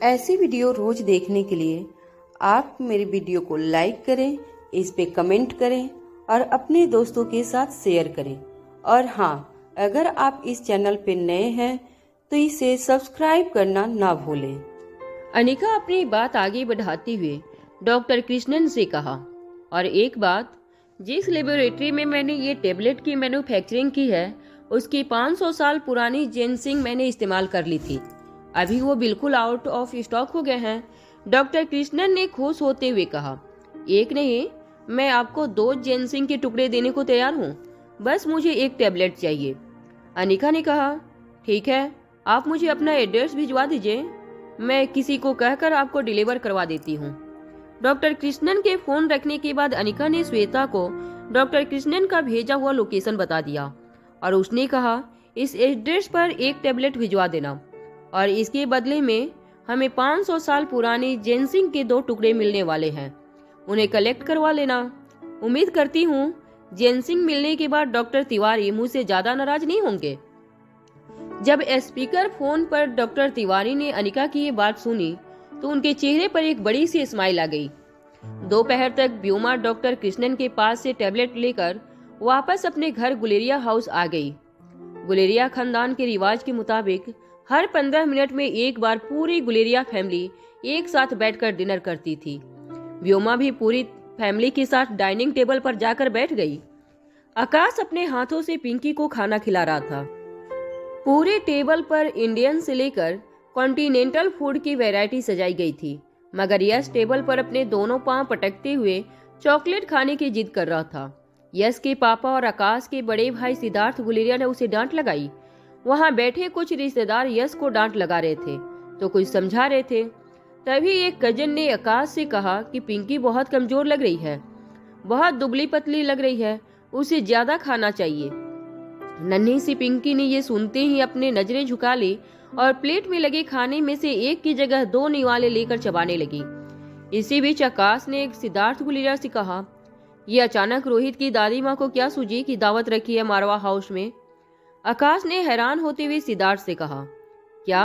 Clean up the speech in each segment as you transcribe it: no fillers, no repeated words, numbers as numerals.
ऐसी वीडियो रोज देखने के लिए आप मेरे वीडियो को लाइक करें, इस पे कमेंट करें और अपने दोस्तों के साथ शेयर करें। और हाँ, अगर आप इस चैनल पे नए हैं तो इसे सब्सक्राइब करना ना भूलें। अनिका अपनी बात आगे बढ़ाते हुए डॉक्टर कृष्णन से कहा, और एक बात, जिस लेबोरेटरी में मैंने ये टेबलेट की मैन्युफैक्चरिंग की है उसकी 500 साल पुरानी जेनसिंग मैंने इस्तेमाल कर ली थी। अभी वो बिल्कुल आउट ऑफ स्टॉक हो गए हैं। डॉक्टर कृष्णन ने खुश होते हुए कहा, एक नहीं, मैं आपको 2 जेनसिंग के टुकड़े देने को तैयार हूँ, बस मुझे एक टेबलेट चाहिए। अनिका ने कहा, ठीक है, आप मुझे अपना एड्रेस भिजवा दीजिए, मैं किसी को कहकर आपको डिलीवर करवा देती हूँ। डॉक्टर कृष्णन के फोन रखने के बाद अनिका ने श्वेता को डॉक्टर कृष्णन का भेजा हुआ लोकेशन बता दिया और उसने कहा, इस एड्रेस पर एक टेबलेट भिजवा देना और इसके बदले में हमें 500 साल पुरानी जेनसिंग के 2 टुकड़े मिलने वाले हैं, उन्हें कलेक्ट करवा लेना। उम्मीद करती हूँ जेनसिंग मिलने के बाद डॉक्टर तिवारी मुझसे ज्यादा नाराज नहीं होंगे। जब स्पीकर फोन पर डॉक्टर तिवारी ने अनिका की ये बात सुनी तो उनके चेहरे पर एक बड़ी सी स्माइल आ गई। दोपहर तक व्योमा डॉक्टर कृष्णन के पास से टेबलेट लेकर वापस अपने घर गुलेरिया हाउस आ गई। गुलेरिया खानदान के रिवाज के मुताबिक हर 15 मिनट में एक बार पूरी गुलेरिया फैमिली एक साथ बैठकर डिनर करती थी। व्योमा भी पूरी फैमिली के साथ डाइनिंग टेबल पर जाकर बैठ गई। आकाश अपने हाथों से पिंकी को खाना खिला रहा था। पूरे टेबल पर इंडियन से लेकर कॉन्टिनेंटल फूड की वैरायटी सजाई गई थी, मगर यश टेबल पर अपने दोनों पांव पटकते हुए चॉकलेट खाने की जिद कर रहा था। यश के पापा और आकाश के बड़े भाई सिद्धार्थ गुलेरिया ने उसे डांट लगाई। वहां बैठे कुछ रिश्तेदार यश को डांट लगा रहे थे तो कुछ समझा रहे थे। तभी एक कजन ने आकाश से कहा कि पिंकी बहुत कमजोर लग रही है, बहुत दुबली पतली लग रही है, उसे ज्यादा खाना चाहिए। नन्ही सी पिंकी ने ये सुनते ही अपने नजरें झुका ली और प्लेट में लगे खाने में से एक की जगह 2 निवाले लेकर चबाने लगी। इसी बीच आकाश ने सिद्धार्थ गुलेरिया से कहा, ये अचानक रोहित की दादी माँ को क्या सूझी कि दावत रखी है मारवा हाउस में। आकाश ने हैरान होते हुए सिद्धार्थ से कहा, क्या?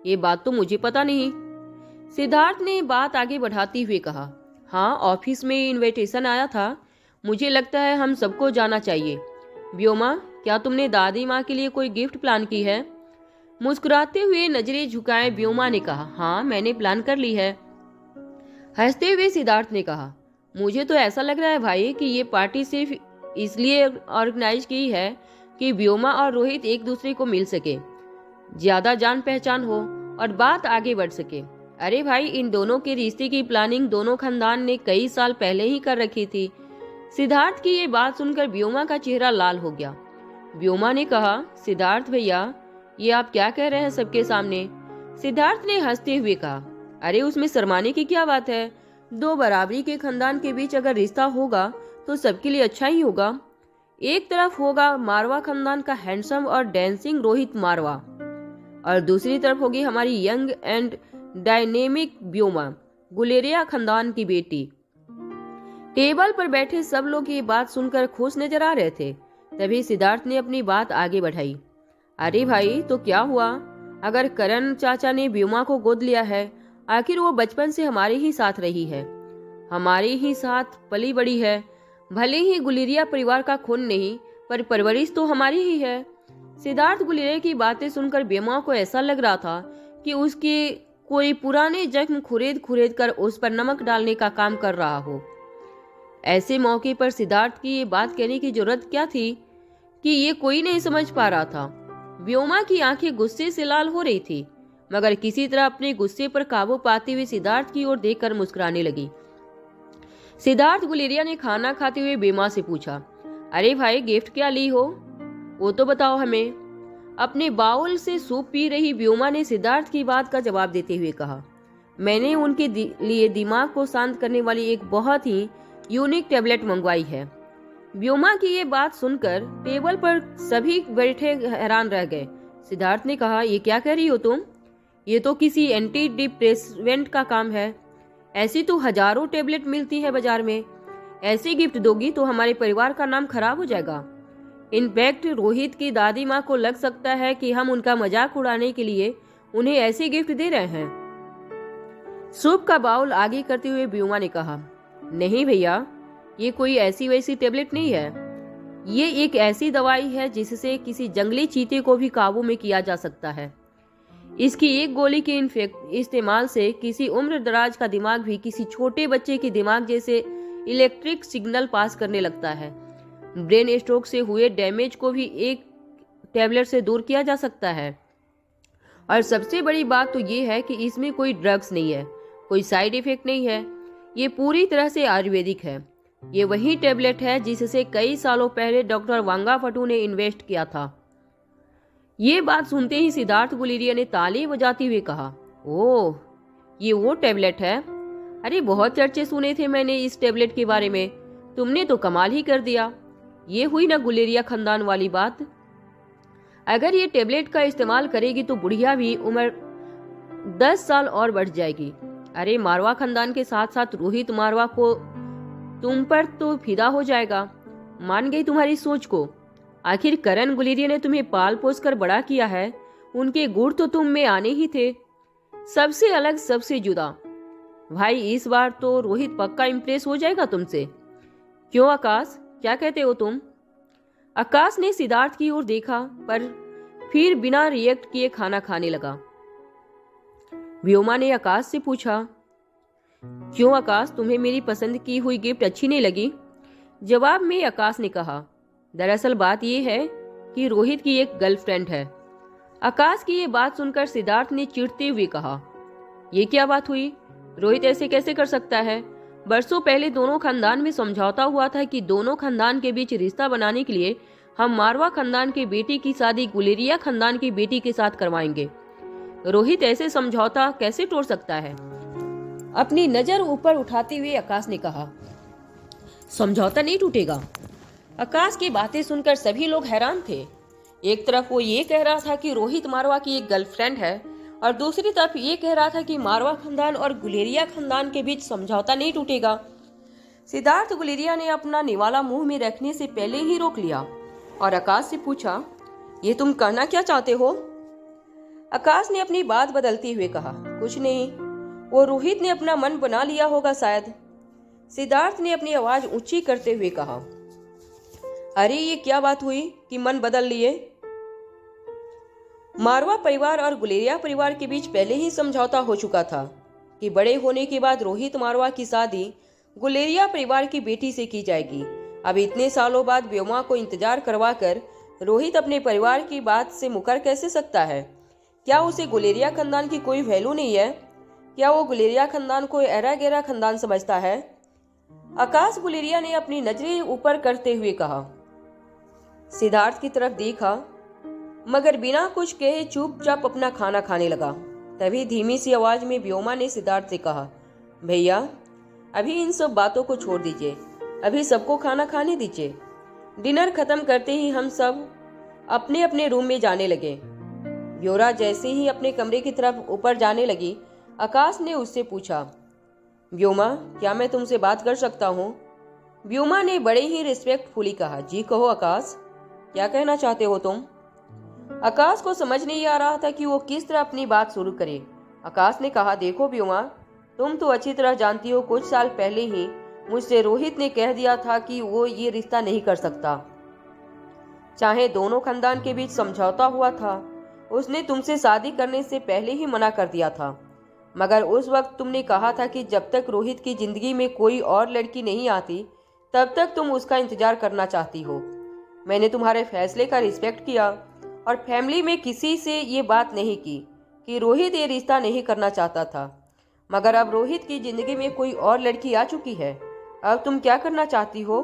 ये बात तो मुझे पता नहीं। सिद्धार्थ ने बात आगे बढ़ाते हुए कहा, हाँ, ऑफिस में इनविटेशन आया था, मुझे लगता है हम सबको जाना चाहिए। व्योमा, क्या तुमने दादी माँ के लिए कोई गिफ्ट प्लान की है? मुस्कुराते हुए नजरें झुकाए व्योमा ने कहा, हाँ, मैंने प्लान कर ली है। हंसते हुए सिद्धार्थ ने कहा, मुझे तो ऐसा लग रहा है भाई कि ये पार्टी सिर्फ इसलिए ऑर्गेनाइज की है कि व्योमा और रोहित एक दूसरे को मिल सके, ज्यादा जान पहचान हो और बात आगे बढ़ सके। अरे भाई, इन दोनों के रिश्ते की प्लानिंग दोनों खानदान ने कई साल पहले ही कर रखी थी। सिद्धार्थ की ये बात सुनकर व्योमा का चेहरा लाल हो गया। व्योमा ने कहा, सिद्धार्थ भैया, ये आप क्या कह रहे हैं सबके सामने? सिद्धार्थ ने हंसते हुए कहा, अरे उसमें शर्माने की क्या बात है, 2 बराबरी के खानदान के बीच अगर रिश्ता होगा तो सबके लिए अच्छा ही होगा। एक तरफ होगा मारवा खानदान का हैंडसम और डांसिंग रोहित मारवा और दूसरी तरफ होगी हमारी young and dynamic Vyoma, Guleria खानदान की बेटी। टेबल पर बैठे सब लोग ये बात सुनकर खुश नजर आ रहे थे। तभी सिद्धार्थ ने अपनी बात आगे बढ़ाई, अरे भाई, तो क्या हुआ अगर करण चाचा ने व्योमा को गोद लिया है? आखिर वो बचपन से हमारे ही साथ रही है, हमारे ही साथ पली बड़ी है। भले ही गुलेरिया परिवार का खून नहीं, पर परवरिश तो हमारी ही है। सिद्धार्थ गुलेरिया की बातें सुनकर व्योमा को ऐसा लग रहा था कि उसके कोई पुराने जख्म खुरेद कर उस पर नमक डालने का काम कर रहा हो। ऐसे मौके पर सिद्धार्थ की ये बात कहने की जरूरत क्या थी कि ये कोई नहीं समझ पा रहा था। व्योमा की आंखें गुस्से से लाल हो रही थी, मगर किसी तरह अपने गुस्से पर काबू पाते हुए सिद्धार्थ की ओर देखकर मुस्कुराने लगी। सिद्धार्थ गुलेरिया ने खाना खाते हुए व्योमा से पूछा, अरे भाई, गिफ्ट क्या ली हो, वो तो बताओ हमें। अपने बाउल से सूप पी रही व्योमा ने सिद्धार्थ की बात का जवाब देते हुए कहा, मैंने उनके लिए दिमाग को शांत करने वाली एक बहुत ही यूनिक टेबलेट मंगवाई है। व्योमा की ये बात सुनकर टेबल पर सभी बैठे हैरान रह गए। सिद्धार्थ ने कहा, ये क्या कह रही हो तुम? ये तो किसी एंटी डिप्रेसेंट का काम है, ऐसी तो हजारों टेबलेट मिलती है बाजार में, ऐसे गिफ्ट दोगी तो हमारे परिवार का नाम खराब हो जाएगा। इनफैक्ट रोहित की दादी माँ को लग सकता है कि हम उनका मजाक उड़ाने के लिए उन्हें ऐसे गिफ्ट दे रहे हैं। सूप का बाउल आगे करते हुए व्योमा ने कहा, नहीं भैया, ये कोई ऐसी वैसी टेबलेट नहीं है। ये एक ऐसी दवाई है जिससे किसी जंगली चीते को भी काबू में किया जा सकता है। इसकी एक गोली के इस्तेमाल से किसी उम्र दराज का दिमाग भी किसी छोटे बच्चे के दिमाग जैसे इलेक्ट्रिक सिग्नल पास करने लगता है। ब्रेन स्ट्रोक से हुए डैमेज को भी एक टैबलेट से दूर किया जा सकता है। और सबसे बड़ी बात तो ये है कि इसमें कोई ड्रग्स नहीं है, कोई साइड इफेक्ट नहीं है। ये पूरी तरह से आयुर्वेदिक है। ये वही टैबलेट है जिससे कई सालों पहले डॉक्टर वांगाफटू ने इन्वेस्ट किया था। ये बात सुनते ही सिद्धार्थ गुलेरिया ने ताली बजाते हुए कहा, ओह, ये वो टैबलेट है। अरे बहुत चर्चे सुने थे मैंने इस टैबलेट के बारे में। तुमने तो कमाल ही कर दिया। ये हुई ना गुलेरिया खानदान वाली बात। अगर ये टैबलेट का इस्तेमाल करेगी तो बुढ़िया भी उम्र 10 साल और बढ़ जाएगी। अरे मारवा खानदान के साथ साथ रोहित मारवा को तुम पर तो फिदा हो जाएगा। मान गई तुम्हारी सोच को। आखिर करण गुलेरिया ने तुम्हें पाल पोस कर बड़ा किया है। उनके गुण तो तुम में आने ही थे, सबसे अलग, सबसे जुदा। भाई इस बार तो रोहित पक्का इम्प्रेस हो जाएगा तुमसे। क्यों आकाश, क्या कहते हो तुम? आकाश ने सिद्धार्थ की ओर देखा पर फिर बिना रिएक्ट किए खाना खाने लगा। व्योमा ने आकाश से पूछा, क्यों आकाश, तुम्हें मेरी पसंद की हुई गिफ्ट अच्छी नहीं लगी? जवाब में आकाश ने कहा, दरअसल बात यह है कि रोहित की एक गर्लफ्रेंड है। आकाश की ये बात सुनकर सिद्धार्थ ने चिढ़ते हुए कहा, ये क्या बात हुई? रोहित ऐसे कैसे कर सकता है? बरसों पहले दोनों खानदान में समझौता हुआ था कि दोनों खानदान के बीच रिश्ता बनाने के लिए हम मारवा खानदान की बेटी की शादी गुलेरिया खानदान की बेटी के साथ करवाएंगे। रोहित ऐसे समझौता कैसे तोड़ सकता है? अपनी नजर ऊपर उठाते हुए आकाश ने कहा, समझौता नहीं टूटेगा। आकाश की बातें सुनकर सभी लोग हैरान थे। एक तरफ वो ये कह रहा था कि रोहित मारवा की एक गर्लफ्रेंड है और दूसरी तरफ ये कह रहा था कि मारवा खानदान और गुलेरिया खानदान के बीच समझौता नहीं टूटेगा। सिद्धार्थ गुलेरिया ने अपना निवाला मुंह में रखने से पहले ही रोक लिया और आकाश से पूछा, ये तुम कहना क्या चाहते हो? आकाश ने अपनी बात बदलते हुए कहा, कुछ नहीं, वो रोहित ने अपना मन बना लिया होगा शायद। सिद्धार्थ ने अपनी आवाज ऊंची करते हुए कहा, अरे ये क्या बात हुई कि मन बदल लिए? मारवा परिवार और गुलेरिया परिवार के बीच पहले ही समझौता हो चुका था कि बड़े होने के बाद रोहित मारवा की शादी गुलेरिया परिवार की बेटी से की जाएगी। अब इतने सालों बाद व्योमा को इंतजार करवाकर रोहित अपने परिवार की बात से मुकर कैसे सकता है? क्या उसे गुलेरिया खानदान की कोई वैल्यू नहीं है? क्या वो गुलेरिया खानदान को एरा गैरा खानदान समझता है? आकाश गुलेरिया ने अपनी नजरें ऊपर करते हुए कहा। सिद्धार्थ की तरफ देखा मगर बिना कुछ कहे चुपचाप अपना खाना खाने लगा। तभी धीमी सी आवाज में व्योमा ने सिद्धार्थ से कहा, भैया अभी इन सब बातों को छोड़ दीजिए, अभी सबको खाना खाने दीजिए। डिनर खत्म करते ही हम सब अपने अपने रूम में जाने लगे। व्योरा जैसे ही अपने कमरे की तरफ ऊपर जाने लगी, आकाश ने उससे पूछा, व्योमा क्या मैं तुमसे बात कर सकता हूँ? व्योमा ने बड़े ही रिस्पेक्टफुली कहा, जी कहो आकाश, क्या कहना चाहते हो तुम? आकाश को समझ नहीं आ रहा था कि वो किस तरह अपनी बात शुरू करे। आकाश ने कहा, देखो व्योमा, तुम तो अच्छी तरह जानती हो कुछ साल पहले ही मुझसे रोहित ने कह दिया था कि वो ये रिश्ता नहीं कर सकता। चाहे दोनों खानदान के बीच समझौता हुआ था, उसने तुमसे शादी करने से पहले ही मना कर दिया था। मगर उस वक्त तुमने कहा था कि जब तक रोहित की जिंदगी में कोई और लड़की नहीं आती तब तक तुम उसका इंतजार करना चाहती हो। मैंने तुम्हारे फैसले का रिस्पेक्ट किया और फैमिली में किसी से ये बात नहीं की कि रोहित ये रिश्ता नहीं करना चाहता था। मगर अब रोहित की जिंदगी में कोई और लड़की आ चुकी है, अब तुम क्या करना चाहती हो?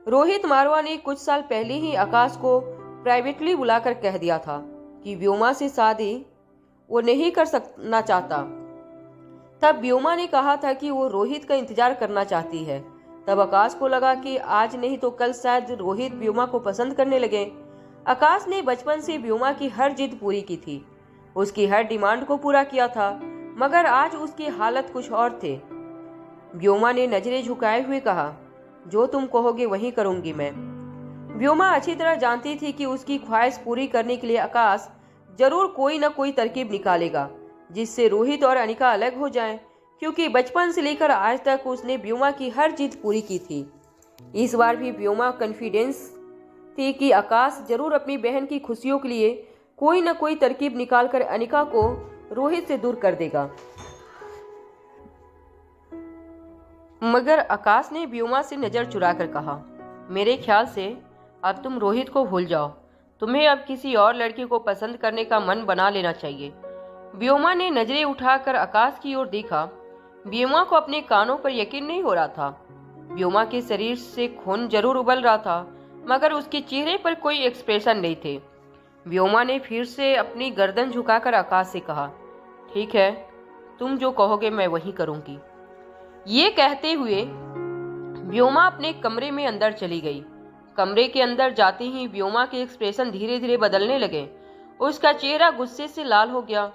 रोहित मारवा ने कुछ साल पहले ही आकाश को प्राइवेटली बुलाकर कह दिया था कि व्योमा से शादी वो नहीं कर सकना चाहता। तब व्योमा ने कहा था कि वो रोहित का इंतजार करना चाहती है। तब आकाश को लगा कि आज नहीं तो कल शायद रोहित व्योमा को पसंद करने लगे। आकाश ने बचपन से व्योमा की हर जिद पूरी की थी, उसकी हर डिमांड को पूरा किया था, मगर आज उसकी हालत कुछ और थे। व्योमा ने नजरें झुकाए हुए कहा, जो तुम कहोगे वही करूंगी मैं। व्योमा अच्छी तरह जानती थी कि उसकी ख्वाहिश पूरी करने के लिए आकाश जरूर कोई न कोई तरकीब निकालेगा जिससे रोहित और अनिका अलग हो जाएं। क्योंकि बचपन से लेकर आज तक उसने व्योमा की हर जिद पूरी की थी। इस बार भी व्योमा कॉन्फिडेंस थी कि आकाश जरूर अपनी बहन की खुशियों के लिए कोई न कोई तरकीब निकालकर अनिका को रोहित से दूर कर देगा। मगर आकाश ने व्योमा से नजर चुराकर कहा, मेरे ख्याल से अब तुम रोहित को भूल जाओ। तुम्हें अब किसी और लड़की को पसंद करने का मन बना लेना चाहिए। व्योमा ने नजरें उठाकर आकाश की ओर देखा। व्योमा को अपने कानों पर यकीन नहीं हो रहा था। व्योमा के शरीर से खून जरूर उबल रहा था, मगर उसके चेहरे पर कोई एक्सप्रेशन नहीं थे। व्योमा ने फिर से अपनी गर्दन झुकाकर आकाश से कहा, ठीक है, तुम जो कहोगे मैं वही करूंगी। ये कहते हुए व्योमा अपने कमरे में अंदर चली गई। कमरे के अंदर जाते ही व्योमा के एक्सप्रेशन धीरे धीरे बदलने लगे। उसका चेहरा गुस्से से लाल हो गया।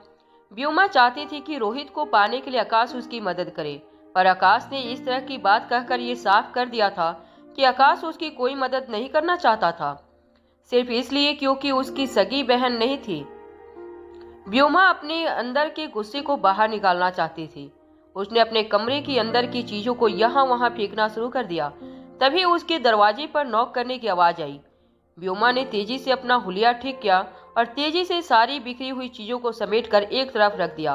व्योमा चाहती थी कि रोहित को पाने के लिए आकाश उसकी मदद करे, पर आकाश ने इस तरह की बात कहकर ये साफ कर दिया था कि आकाश उसकी कोई मदद नहीं करना चाहता था, सिर्फ इसलिए क्योंकि उसकी सगी बहन नहीं थी। व्योमा अपने अंदर के गुस्से को बाहर निकालना चाहती थी। उसने अपने कमरे के अंदर की चीजों को यहाँ वहाँ फेंकना शुरू कर दिया। तभी उसके दरवाजे पर नॉक करने की आवाज आई। व्योमा ने तेजी से अपना हुलिया ठीक किया और तेजी से सारी बिखरी हुई चीजों को समेटकर एक तरफ रख दिया।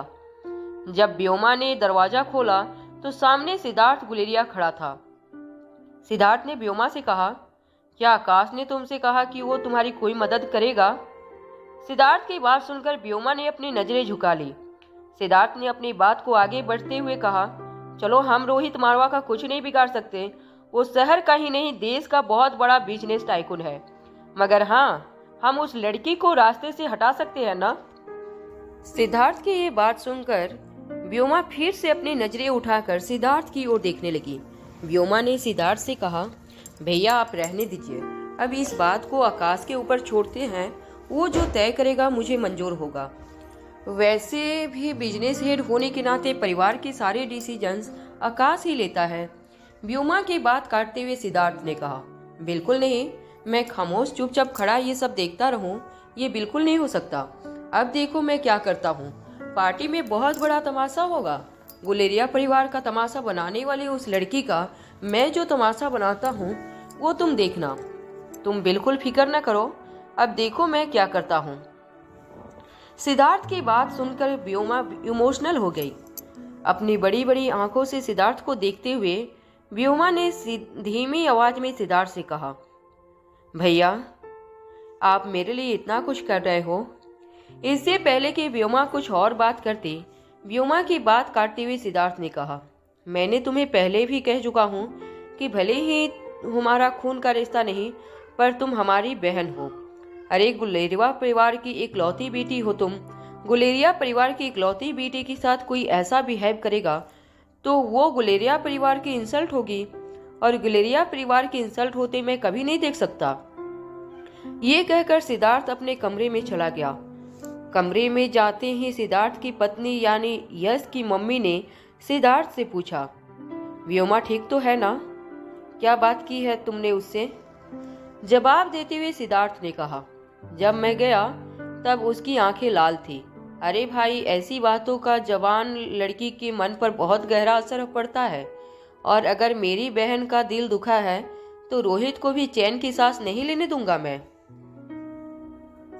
जब व्योमा ने दरवाजा खोला तो सामने सिद्धार्थ गुलेरिया खड़ा था। सिद्धार्थ ने व्योमा से कहा, क्या आकाश ने तुमसे कहा कि वो तुम्हारी कोई मदद करेगा? सिद्धार्थ की बात सुनकर व्योमा ने अपनी नजरें झुका ली। सिद्धार्थ ने अपनी बात को आगे बढ़ते हुए कहा, चलो, हम रोहित मारवा का कुछ नहीं बिगाड़ सकते। वो शहर का ही नहीं, देश का बहुत बड़ा बिजनेस टाइकून है। मगर हाँ, हम उस लड़की को रास्ते से हटा सकते हैं ना? सिद्धार्थ की ये बात सुनकर व्योमा फिर से अपनी नजरें उठाकर सिद्धार्थ की ओर देखने लगी। व्योमा ने सिद्धार्थ से कहा, भैया आप रहने दीजिए, अब इस बात को आकाश के ऊपर छोड़ते हैं। वो जो तय करेगा मुझे मंजूर होगा। वैसे भी बिजनेस हेड होने के नाते परिवार के सारे डिसीजंस आकाश ही लेता है। व्योमा की बात काटते हुए सिद्धार्थ ने कहा, बिल्कुल नहीं, मैं खामोश चुपचाप खड़ा ये सब देखता रहूं, ये बिल्कुल नहीं हो सकता। अब देखो मैं क्या करता हूँ। पार्टी में बहुत बड़ा तमाशा होगा। गुलेरिया परिवार का तमाशा बनाने वाली उस लड़की का मैं जो तमाशा बनाता हूँ वो तुम देखना। तुम बिल्कुल फिक्र न करो, अब देखो मैं क्या करता हूँ। सिद्धार्थ की बात सुनकर व्योमा इमोशनल हो गई। अपनी बड़ी बड़ी आंखों से सिद्धार्थ को देखते हुए व्योमा ने धीमी आवाज में सिद्धार्थ से कहा, भैया आप मेरे लिए इतना कुछ कर रहे हो। इससे पहले कि व्योमा कुछ और बात करती, व्योमा की बात काटते हुए सिद्धार्थ ने कहा, मैंने तुम्हें पहले भी कह चुका हूँ कि भले ही हमारा खून का रिश्ता नहीं, पर तुम हमारी बहन हो। अरे गुलेरिया परिवार की इकलौती बेटी हो तुम। गुलेरिया परिवार की इकलौती बेटी के साथ कोई ऐसा बिहेव करेगा तो वो गुलेरिया परिवार की इंसल्ट होगी, और गुलेरिया परिवार की इंसल्ट होते मैं कभी नहीं देख सकता। ये कहकर सिद्धार्थ अपने कमरे में चला गया। कमरे में जाते ही सिद्धार्थ की पत्नी यानी यश की मम्मी ने सिद्धार्थ से पूछा, व्योमा ठीक तो है ना? क्या बात की है तुमने उससे? जवाब देते हुए सिद्धार्थ ने कहा, जब मैं गया तब उसकी आंखें लाल थी। अरे भाई, ऐसी बातों का जवान लड़की के मन पर बहुत गहरा असर पड़ता है, और अगर मेरी बहन का दिल दुखा है तो रोहित को भी चैन की सांस नहीं लेने दूंगा मैं।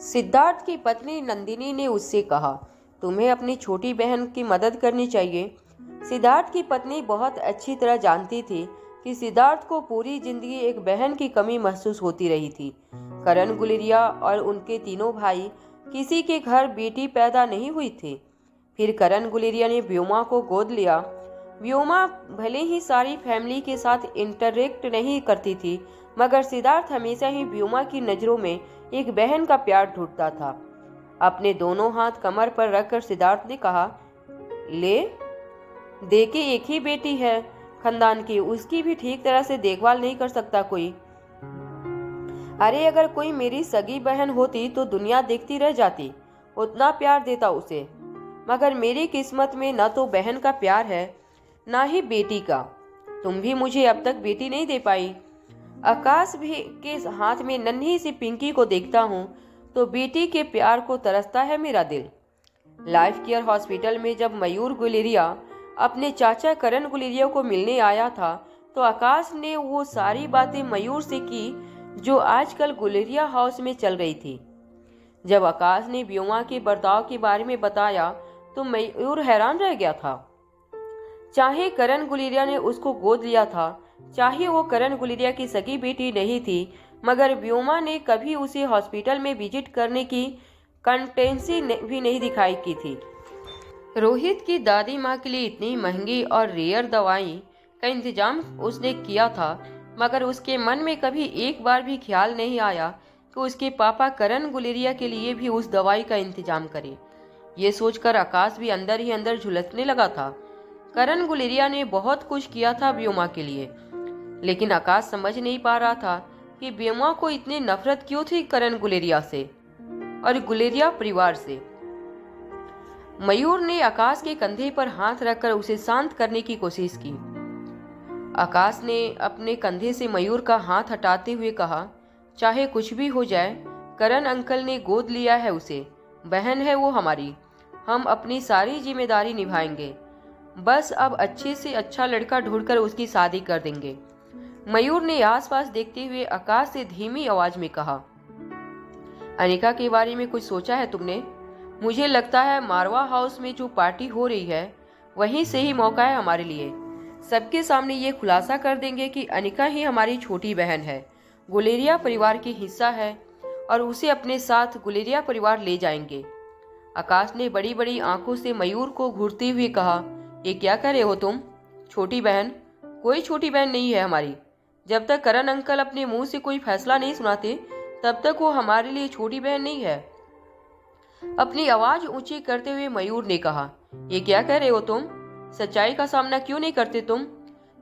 सिद्धार्थ की पत्नी नंदिनी ने उससे कहा, तुम्हें अपनी छोटी बहन की मदद करनी चाहिए। सिद्धार्थ की पत्नी बहुत अच्छी तरह जानती थी कि सिद्धार्थ को पूरी जिंदगी एक बहन की कमी महसूस होती रही थी। करण गुलेरिया और उनके तीनों भाई किसी के घर बेटी पैदा नहीं हुई थी। फिर करण गुलेरिया ने व्योमा को गोद लिया। व्योमा भले ही सारी फैमिली के साथ इंटरेक्ट नहीं करती थी, मगर सिद्धार्थ हमेशा ही व्योमा की नज़रों में एक बहन का प्यार ढूंढता था। अपने दोनों हाथ कमर पर रखकर सिद्धार्थ ने कहा, ले देखे एक ही बेटी है खानदान की, उसकी भी ठीक तरह से देखभाल नहीं कर सकता कोई। अरे अगर कोई मेरी सगी बहन होती तो दुनिया देखती रह जाती, उतना प्यार देता उसे। मगर मेरी किस्मत में न तो बहन का प्यार है ना ही बेटी का। तुम भी मुझे अब तक बेटी नहीं दे पाई। आकाश भी के हाथ में नन्ही सी पिंकी को देखता हूँ तो बेटी के प्यार को तरसता है मेरा दिल। लाइफ केयर हॉस्पिटल में जब मयूर गुलेरिया अपने चाचा करण गुलेरिया को मिलने आया था तो आकाश ने वो सारी बातें मयूर से की जो आजकल गुलेरिया हाउस में चल रही थी। जब आकाश ने व्योमा के बर्ताव के बारे में बताया तो मयूर हैरान रह गया था। चाहे करण गुलेरिया ने उसको गोद लिया था, चाहे वो करण गुलेरिया की सगी बेटी नहीं थी, मगर व्योमा ने कभी उसे हॉस्पिटल में विजिट करने की कंटेंसी भी नहीं दिखाई की थी। रोहित की दादी माँ के लिए इतनी महंगी और रेयर दवाई का इंतजाम उसने किया था, मगर उसके मन में कभी एक बार भी ख्याल नहीं आया कि उसके पापा करण गुलेरिया के लिए भी उस दवाई का इंतजाम करें। ये सोचकर आकाश भी अंदर ही अंदर झुलसने लगा था। करण गुलेरिया ने बहुत कुछ किया था व्योमा के लिए, लेकिन आकाश समझ नहीं पा रहा था कि व्योमा को इतनी नफरत क्यों थी करण गुलेरिया से और गुलेरिया परिवार से। मयूर ने आकाश के कंधे पर हाथ रखकर उसे शांत करने की कोशिश की। आकाश ने अपने कंधे से मयूर का हाथ हटाते हुए कहा, चाहे कुछ भी हो जाए, करण अंकल ने गोद लिया है उसे, बहन है वो हमारी, हम अपनी सारी जिम्मेदारी निभाएंगे, बस अब अच्छे से अच्छा लड़का ढूंढकर उसकी शादी कर देंगे। मयूर ने आसपास देखते हुए आकाश से धीमी आवाज में कहा, अनिका के बारे में कुछ सोचा है तुमने? मुझे लगता है मारवा हाउस में जो पार्टी हो रही है वहीं से ही मौका है हमारे लिए। सबके सामने ये खुलासा कर देंगे कि अनिका ही हमारी छोटी बहन है, गुलेरिया परिवार की हिस्सा है और उसे अपने साथ गुलेरिया परिवार ले जाएंगे। आकाश ने बड़ी बड़ी आंखों से मयूर को घूरते हुए कहा, ये क्या कर रहे हो तुम? छोटी बहन? कोई छोटी बहन नहीं है हमारी। जब तक करण अंकल अपने मुंह से कोई फैसला नहीं सुनाते तब तक वो हमारे लिए छोटी बहन नहीं है। अपनी आवाज ऊंची करते हुए मयूर ने कहा, ये क्या कह रहे हो तुम? सच्चाई का सामना क्यों नहीं करते तुम?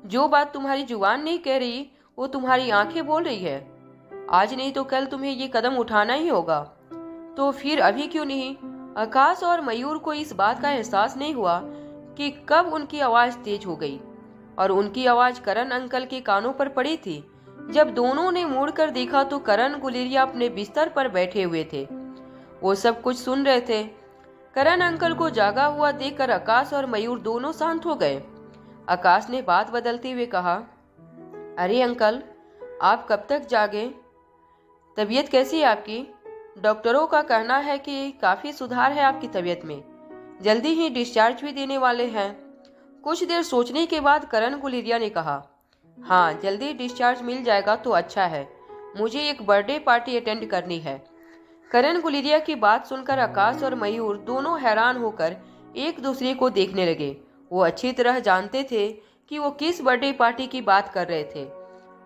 जो बात तुम्हारी जुबान नहीं कह रही वो तुम्हारी आंखें बोल रही है। आज नहीं तो कल तुम्हें ये कदम उठाना ही होगा, तो फिर अभी क्यों नहीं? आकाश और मयूर को इस बात का एहसास नहीं हुआ कि कब उनकी आवाज तेज हो गई और उनकी आवाज करण अंकल के कानों पर पड़ी थी। जब दोनों ने मुड़कर देखा तो करण गुलेरिया अपने बिस्तर पर बैठे हुए थे। वो सब कुछ सुन रहे थे। करण अंकल को जागा हुआ देखकर आकाश और मयूर दोनों शांत हो गए। आकाश ने बात बदलते हुए कहा, अरे अंकल, आप कब तक जागे? तबीयत कैसी है आपकी? डॉक्टरों का कहना है कि काफी सुधार है आपकी तबीयत में, जल्दी ही डिस्चार्ज भी देने वाले हैं। कुछ देर सोचने के बाद करण गुलेरिया ने कहा, हाँ, जल्दी डिस्चार्ज मिल जाएगा तो अच्छा है, मुझे एक बर्थडे पार्टी अटेंड करनी है। करण गुलेरिया की बात सुनकर आकाश और मयूर दोनों हैरान होकर एक दूसरे को देखने लगे। वो अच्छी तरह जानते थे कि वो किस बर्थडे पार्टी की बात कर रहे थे।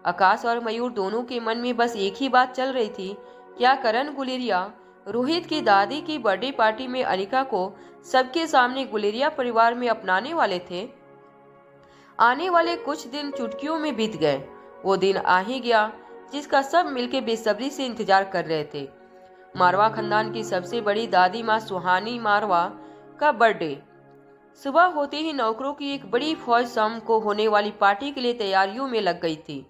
आकाश और मयूर दोनों के मन में बस एक ही बात चल रही थी, क्या करण गुलेरिया रोहित की दादी की बर्थडे पार्टी में अनिका को सबके सामने गुलेरिया परिवार में अपनाने वाले थे? आने वाले कुछ दिन चुटकियों में बीत गए। वो दिन आ ही गया जिसका सब मिलके बेसब्री से इंतजार कर रहे थे। मारवा खानदान की सबसे बड़ी दादी माँ सुहानी मारवा का बर्थडे। सुबह होते ही नौकरों की एक बड़ी फौज शाम को होने वाली पार्टी के लिए तैयारियों में लग गई थी।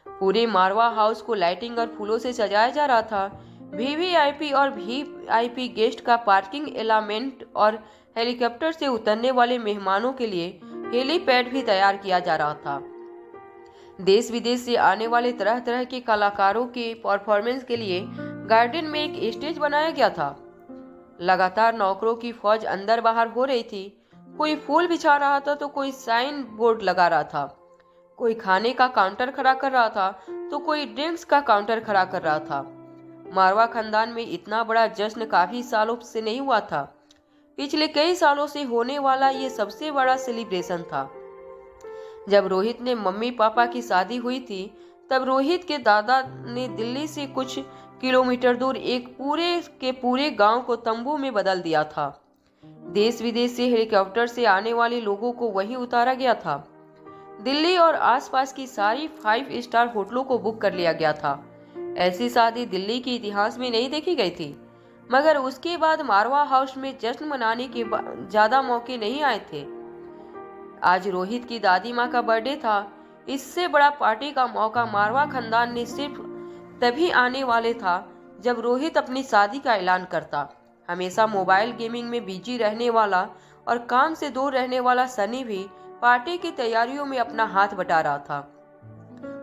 पूरे मारवा हाउस को लाइटिंग और फूलों से सजाया जा रहा था। वीवीआईपी और वीआईपी गेस्ट का पार्किंग एलामेंट और हेलीकॉप्टर से उतरने वाले मेहमानों के लिए हेलीपैड भी तैयार किया जा रहा था। देश विदेश से आने वाले तरह तरह के कलाकारों के परफॉर्मेंस के लिए गार्डन में एक स्टेज बनाया गया था। लगातार नौकरों की फौज अंदर बाहर हो रही थी। कोई फूल बिछा रहा था तो कोई साइन बोर्ड लगा रहा था, कोई खाने का काउंटर खड़ा कर रहा था तो कोई ड्रिंक्स का काउंटर खड़ा कर रहा था। मारवा खानदान में इतना बड़ा जश्न काफी सालों से नहीं हुआ था। पिछले कई सालों से होने वाला ये सबसे बड़ा सेलिब्रेशन था। जब रोहित ने मम्मी पापा की शादी हुई थी तब रोहित के दादा ने दिल्ली से कुछ किलोमीटर दूर एक पूरे के पूरे गांव को तंबू में बदल दिया था। देश विदेश से हेलीकॉप्टर से आने वाले लोगों को वहीं उतारा गया था। दिल्ली और आसपास की सारी 5 स्टार होटलों को बुक कर लिया गया था। ऐसी शादी दिल्ली के इतिहास में नहीं देखी गई थी, मगर उसके बाद मारवा हाउस में जश्न मनाने के ज्यादा मौके नहीं आए थे। आज रोहित की दादी माँ का बर्थडे था। इससे बड़ा पार्टी का मौका मारवा खानदान ने सिर्फ तभी आने वाले था जब रोहित अपनी शादी का ऐलान करता। हमेशा मोबाइल गेमिंग में बिजी रहने वाला और काम से दूर रहने वाला सनी भी पार्टी की तैयारियों में अपना हाथ बटा रहा था।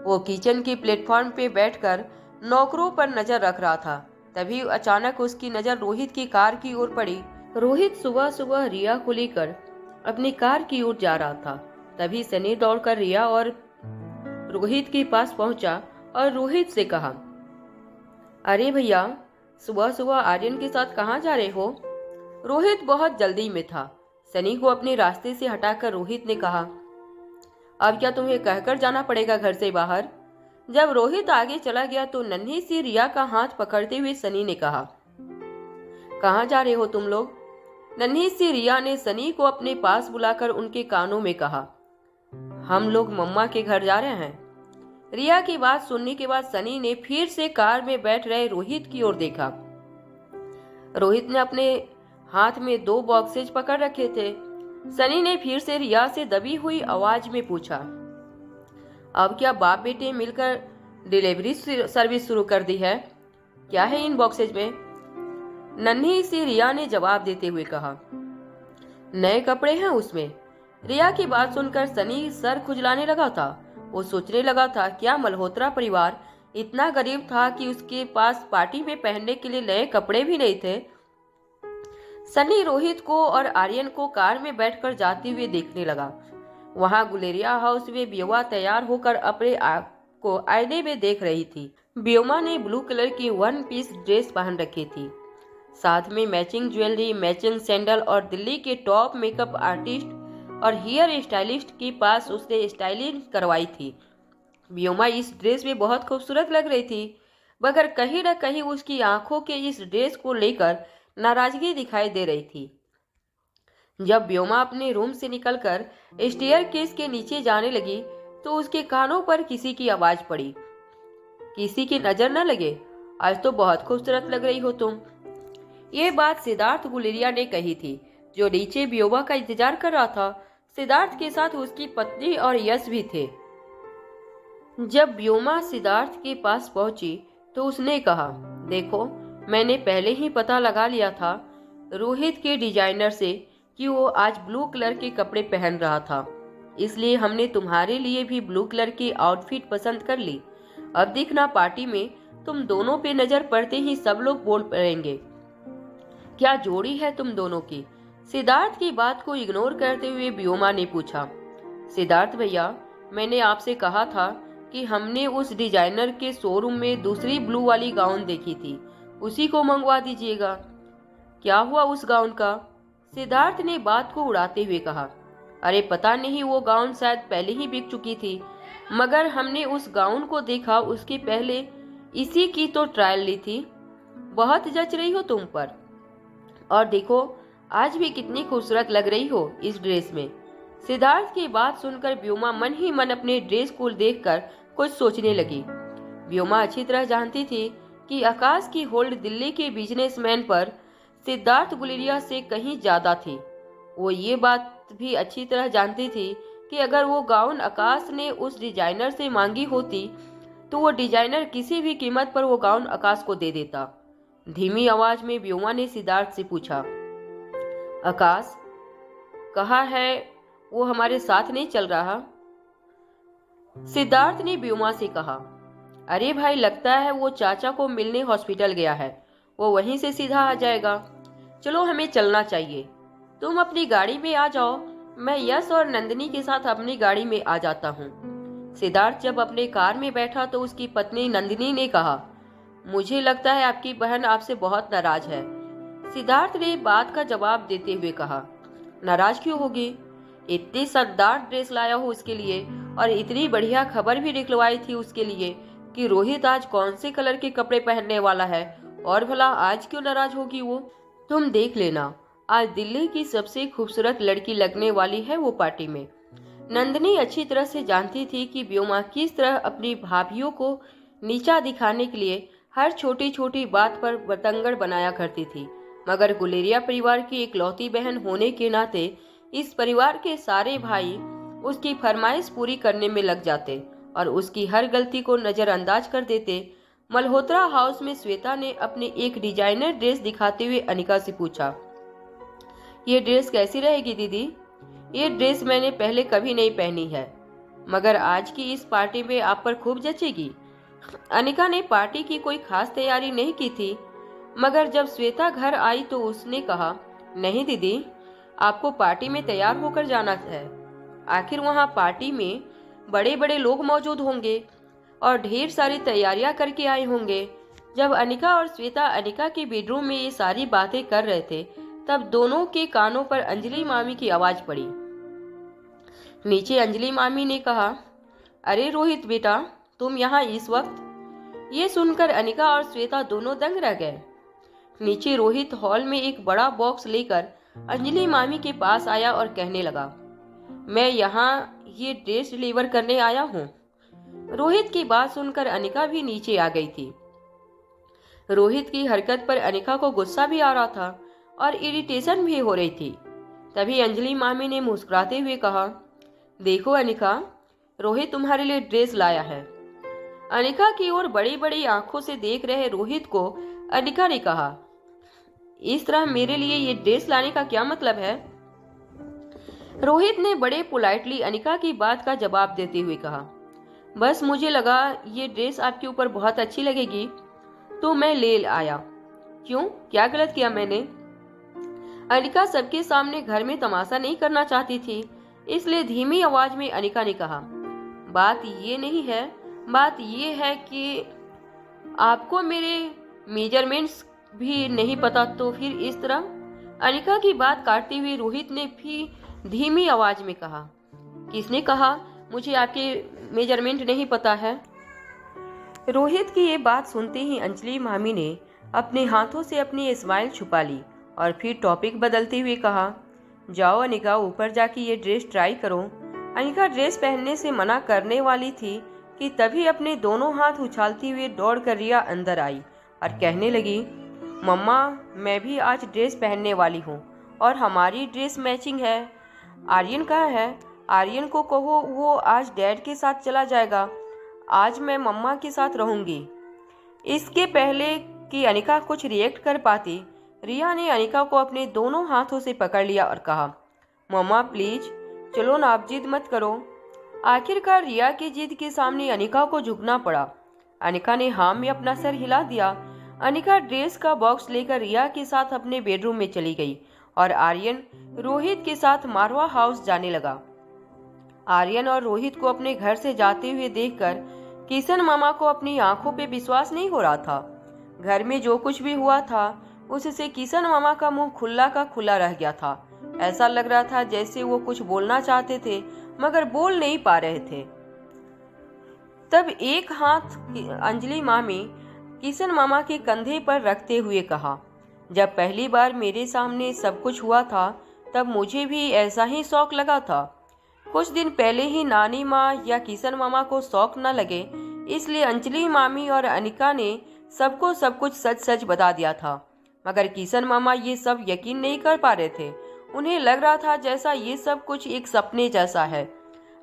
वो किचन की प्लेटफॉर्म पे बैठकर नौकरों पर नजर रख रहा था। तभी अचानक उसकी नजर रोहित की कार की ओर पड़ी। रोहित सुबह सुबह रिया को लेकर अपनी कार की ओर जा रहा था। तभी सनी दौड़कर रिया और रोहित के पास पहुंचा और रोहित से कहा, अरे भैया, सुबह सुबह आर्यन के साथ कहाँ जा रहे हो? रोहित बहुत जल्दी में था। सनी को अपने रास्ते से हटाकर रोहित ने कहा, अब क्या तुम्हें कहकर जाना पड़ेगा घर से बाहर? जब रोहित आगे चला गया तो नन्ही सी रिया का हाथ पकड़ते हुए सनी ने कहा, कहाँ जा रहे हो तुम लोग? नन्ही सी रिया ने सनी को अपने पास बुलाकर उनके कानों में कहा, हम लोग मम्मा के घर जा रहे हैं। रिया की बात सुनने के बाद सनी ने फिर से कार में बैठ रहे रोहित की ओर देखा। रोहित ने अपने हाथ में 2 बॉक्सेज पकड़ रखे थे। सनी ने फिर से रिया से दबी हुई आवाज में पूछा, अब क्या बाप बेटे मिलकर डिलीवरी सर्विस शुरू कर दी है? क्या है इन बॉक्सेज में? नन्ही सी रिया ने जवाब देते हुए कहा, नए कपड़े हैं उसमें। रिया की बात सुनकर सनी सर खुजलाने लगा था। वो सोचने लगा था, क्या मल्होत्रा परिवार इतना गरीब था कि उसके पास पार्टी में पहनने के लिए नए कपड़े भी नहीं थे? सनी रोहित को और आर्यन को कार में बैठकर जाते हुए देखने लगा। वहां गुलेरिया हाउस में ब्योमा तैयार होकर अपने आप को आईने में देख रही थी। ब्योमा ने ब्लू कलर की 1 पीस ड्रेस पहन रखी थी, साथ में मैचिंग ज्वेलरी, मैचिंग सैंडल और दिल्ली के टॉप मेकअप आर्टिस्ट और हेयर स्टाइलिस्ट के पास उसने स्टाइलिंग करवाई थी। ब्योमा इस ड्रेस में बहुत खूबसूरत लग रही थी, मगर कहीं न कहीं उसकी आंखों के इस ड्रेस को लेकर नाराजगी दिखाई दे रही थी। जब ब्योमा अपने रूम से निकलकर स्टेयरकेस के नीचे जाने लगी तो उसके कानों पर किसी की आवाज पड़ी, किसी की नजर न लगे, आज तो बहुत खूबसूरत लग रही हो तुम। ये बात सिद्धार्थ गुलेरिया ने कही थी, जो नीचे ब्योमा का इंतजार कर रहा था। सिद्धार्थ के साथ उसकी पत्नी और यश भी थे। जब ब्योमा सिद्धार्थ के पास पहुंची तो उसने कहा, देखो, मैंने पहले ही पता लगा लिया था रोहित के डिजाइनर से कि वो आज ब्लू कलर के कपड़े पहन रहा था, इसलिए हमने तुम्हारे लिए भी ब्लू कलर की आउटफिट पसंद कर ली। अब देखना, पार्टी में तुम दोनों पे नजर पड़ते ही सब लोग बोल पड़ेंगे, क्या जोड़ी है तुम दोनों की। सिद्धार्थ की बात को इग्नोर करते हुए ब्योमा ने पूछा, सिद्धार्थ भैया, मैंने आपसे कहा था कि हमने उस डिजाइनर के शोरूम में दूसरी ब्लू वाली गाउन देखी थी, उसी को मंगवा दीजिएगा। क्या हुआ उस गाउन का? सिद्धार्थ ने बात को उड़ाते हुए कहा, अरे पता नहीं, वो गाउन शायद पहले ही बिक चुकी थी, मगर हमने उस गाउन को देखा, उसके पहले इसी की तो ट्रायल ली थी। बहुत जच रही हो तुम पर, और देखो आज भी कितनी खूबसूरत लग रही हो इस ड्रेस में। सिद्धार्थ की बात सुनकर ब्योमा मन ही मन अपने ड्रेस को देखकर कुछ सोचने लगी। ब्योमा अच्छी तरह जानती थी कि आकाश की होल्ड दिल्ली के बिजनेसमैन पर सिद्धार्थ गुलेरिया से कहीं ज्यादा थी। वो ये बात भी अच्छी तरह जानती थी कि अगर वो गाउन आकाश ने उस डिजाइनर से मांगी होती तो वो डिजाइनर किसी भी कीमत पर वो गाउन आकाश को दे देता। धीमी आवाज में ब्योमा ने सिद्धार्थ से पूछा, आकाश कहाँ है? वो हमारे साथ नहीं चल रहा? सिद्धार्थ ने ब्योमा से कहा, अरे भाई, लगता है वो चाचा को मिलने हॉस्पिटल गया है, वो वहीं से सीधा आ जाएगा। चलो हमें चलना चाहिए, तुम अपनी गाड़ी में आ जाओ, मैं यश और नंदिनी के साथ अपनी गाड़ी में आ जाता हूँ। सिद्धार्थ जब अपने कार में बैठा तो उसकी पत्नी नंदिनी ने कहा, मुझे लगता है आपकी बहन आपसे बहुत नाराज है। सिद्धार्थ ने बात का जवाब देते हुए कहा, नाराज क्यों होगी? इतनी शानदार ड्रेस लाया हूँ उसके लिए, और इतनी बढ़िया खबर भी निकलवाई थी उसके लिए कि रोहित आज कौन से कलर के कपड़े पहनने वाला है, और भला आज क्यों नाराज होगी वो? तुम देख लेना, आज दिल्ली की सबसे खूबसूरत लड़की लगने वाली है वो पार्टी में। नंदिनी अच्छी तरह से जानती थी कि ब्योमा किस तरह अपनी भाभियों को नीचा दिखाने के लिए हर छोटी छोटी बात पर बतंगड़ बनाया करती थी, मगर गुलेरिया परिवार की इकलौती बहन होने के नाते इस परिवार के सारे भाई उसकी फरमाइश पूरी करने में लग जाते और उसकी हर गलती को नजरअंदाज कर देते। मल्होत्रा हाउस में श्वेता ने अपनी एक डिजाइनर ड्रेस दिखाते हुए अनिका से पूछा, ये ड्रेस कैसी रहेगी दीदी? ये ड्रेस मैंने पहले कभी नहीं पहनी है, मगर आज की इस पार्टी में आप पर खूब जचेगी। अनिका ने पार्टी की कोई खास तैयारी नहीं की थी, मगर जब श्वेता घर आई तो उसने कहा, नहीं दीदी, आपको पार्टी में तैयार होकर जाना है। आखिर वहाँ पार्टी में बड़े बड़े लोग मौजूद होंगे और ढेर सारी तैयारियां करके आए होंगे। जब अनिका और श्वेता अनिका के बेडरूम में ये सारी बातें कर रहे थे, तब दोनों के कानों पर अंजलि मामी की आवाज पड़ी। नीचे अंजलि मामी ने कहा, अरे रोहित बेटा, तुम यहाँ इस वक्त? ये सुनकर अनिका और श्वेता दोनों दंग रह गए। नीचे रोहित हॉल में एक बड़ा बॉक्स लेकर अंजलि मामी के पास आया और कहने लगा, मैं यहाँ ये ड्रेस डिलीवर करने आया हूँ। रोहित की बात सुनकर अनिका भी नीचे आ गई थी। रोहित की हरकत पर अनिका को गुस्सा भी आ रहा था और इरिटेशन भी हो रही थी। तभी अंजलि मामी ने मुस्कुराते हुए कहा, देखो अनिका, रोहित तुम्हारे लिए ड्रेस लाया है। अनिका की ओर बड़ी बड़ी आंखों से देख रहे रोहित को अनिका ने कहा, इस तरह मेरे लिए ये ड्रेस लाने का क्या मतलब है? रोहित ने बड़े पोलाइटली अनिका की बात का जवाब देते हुए कहा, बस मुझे लगा ये ड्रेस आपके ऊपर बहुत अच्छी लगेगी तो मैं ले आया। क्यों, क्या गलत किया मैंने? अनिका सबके सामने घर में तमाशा नहीं करना चाहती थी, इसलिए धीमी आवाज में अनिका ने कहा, बात ये नहीं है, बात ये है कि आपको मेरे मेजरमेंट्स भी नहीं पता तो फिर इस तरह? अनिका की बात काटते हुए रोहित ने भी धीमी आवाज में कहा, किसने कहा मुझे आपके मेजरमेंट नहीं पता है? रोहित की ये बात सुनते ही अंजलि मामी ने अपने हाथों से अपनी स्माइल छुपा ली और फिर टॉपिक बदलते हुए कहा, जाओ अनिका, ऊपर जाके ये ड्रेस ट्राई करो। अनिका ड्रेस पहनने से मना करने वाली थी कि तभी अपने दोनों हाथ उछालती हुए दौड़कर रिया अंदर आई और कहने लगी, मम्मा, मैं भी आज ड्रेस पहनने वाली हूँ और हमारी ड्रेस मैचिंग है। आर्यन कहाँ है? आर्यन को कहो वो आज डैड के साथ चला जाएगा, आज मैं मम्मा के साथ रहूंगी। इसके पहले कि अनिका कुछ रिएक्ट कर पाती, रिया ने अनिका को अपने दोनों हाथों से पकड़ लिया और कहा, मम्मा प्लीज चलो ना, आप जिद मत करो। आखिरकार रिया की जिद के सामने अनिका को झुकना पड़ा। अनिका ने हाँ में अपना सर हिला दिया। अनिका ड्रेस का बॉक्स लेकर रिया के साथ अपने बेडरूम में चली गई और आर्यन रोहित के साथ मारवा हाउस जाने लगा। आर्यन और रोहित को अपने घर से जाते हुए देखकर किशन मामा को अपनी आंखों पे विश्वास नहीं हो रहा था। घर में जो कुछ भी हुआ था उससे किशन मामा का मुंह खुला का खुला रह गया था। ऐसा लग रहा था जैसे वो कुछ बोलना चाहते थे मगर बोल नहीं पा रहे थे। तब एक हाथ अंजलि मामी किशन मामा के कंधे पर रखते हुए कहा, जब पहली बार मेरे सामने सब कुछ हुआ था तब मुझे भी ऐसा ही शौक लगा था। कुछ दिन पहले ही नानी माँ या किशन मामा को शौक न लगे, इसलिए अंजलि मामी और अनिका ने सबको सब कुछ सच सच बता दिया था। मगर किशन मामा ये सब यकीन नहीं कर पा रहे थे। उन्हें लग रहा था जैसा ये सब कुछ एक सपने जैसा है।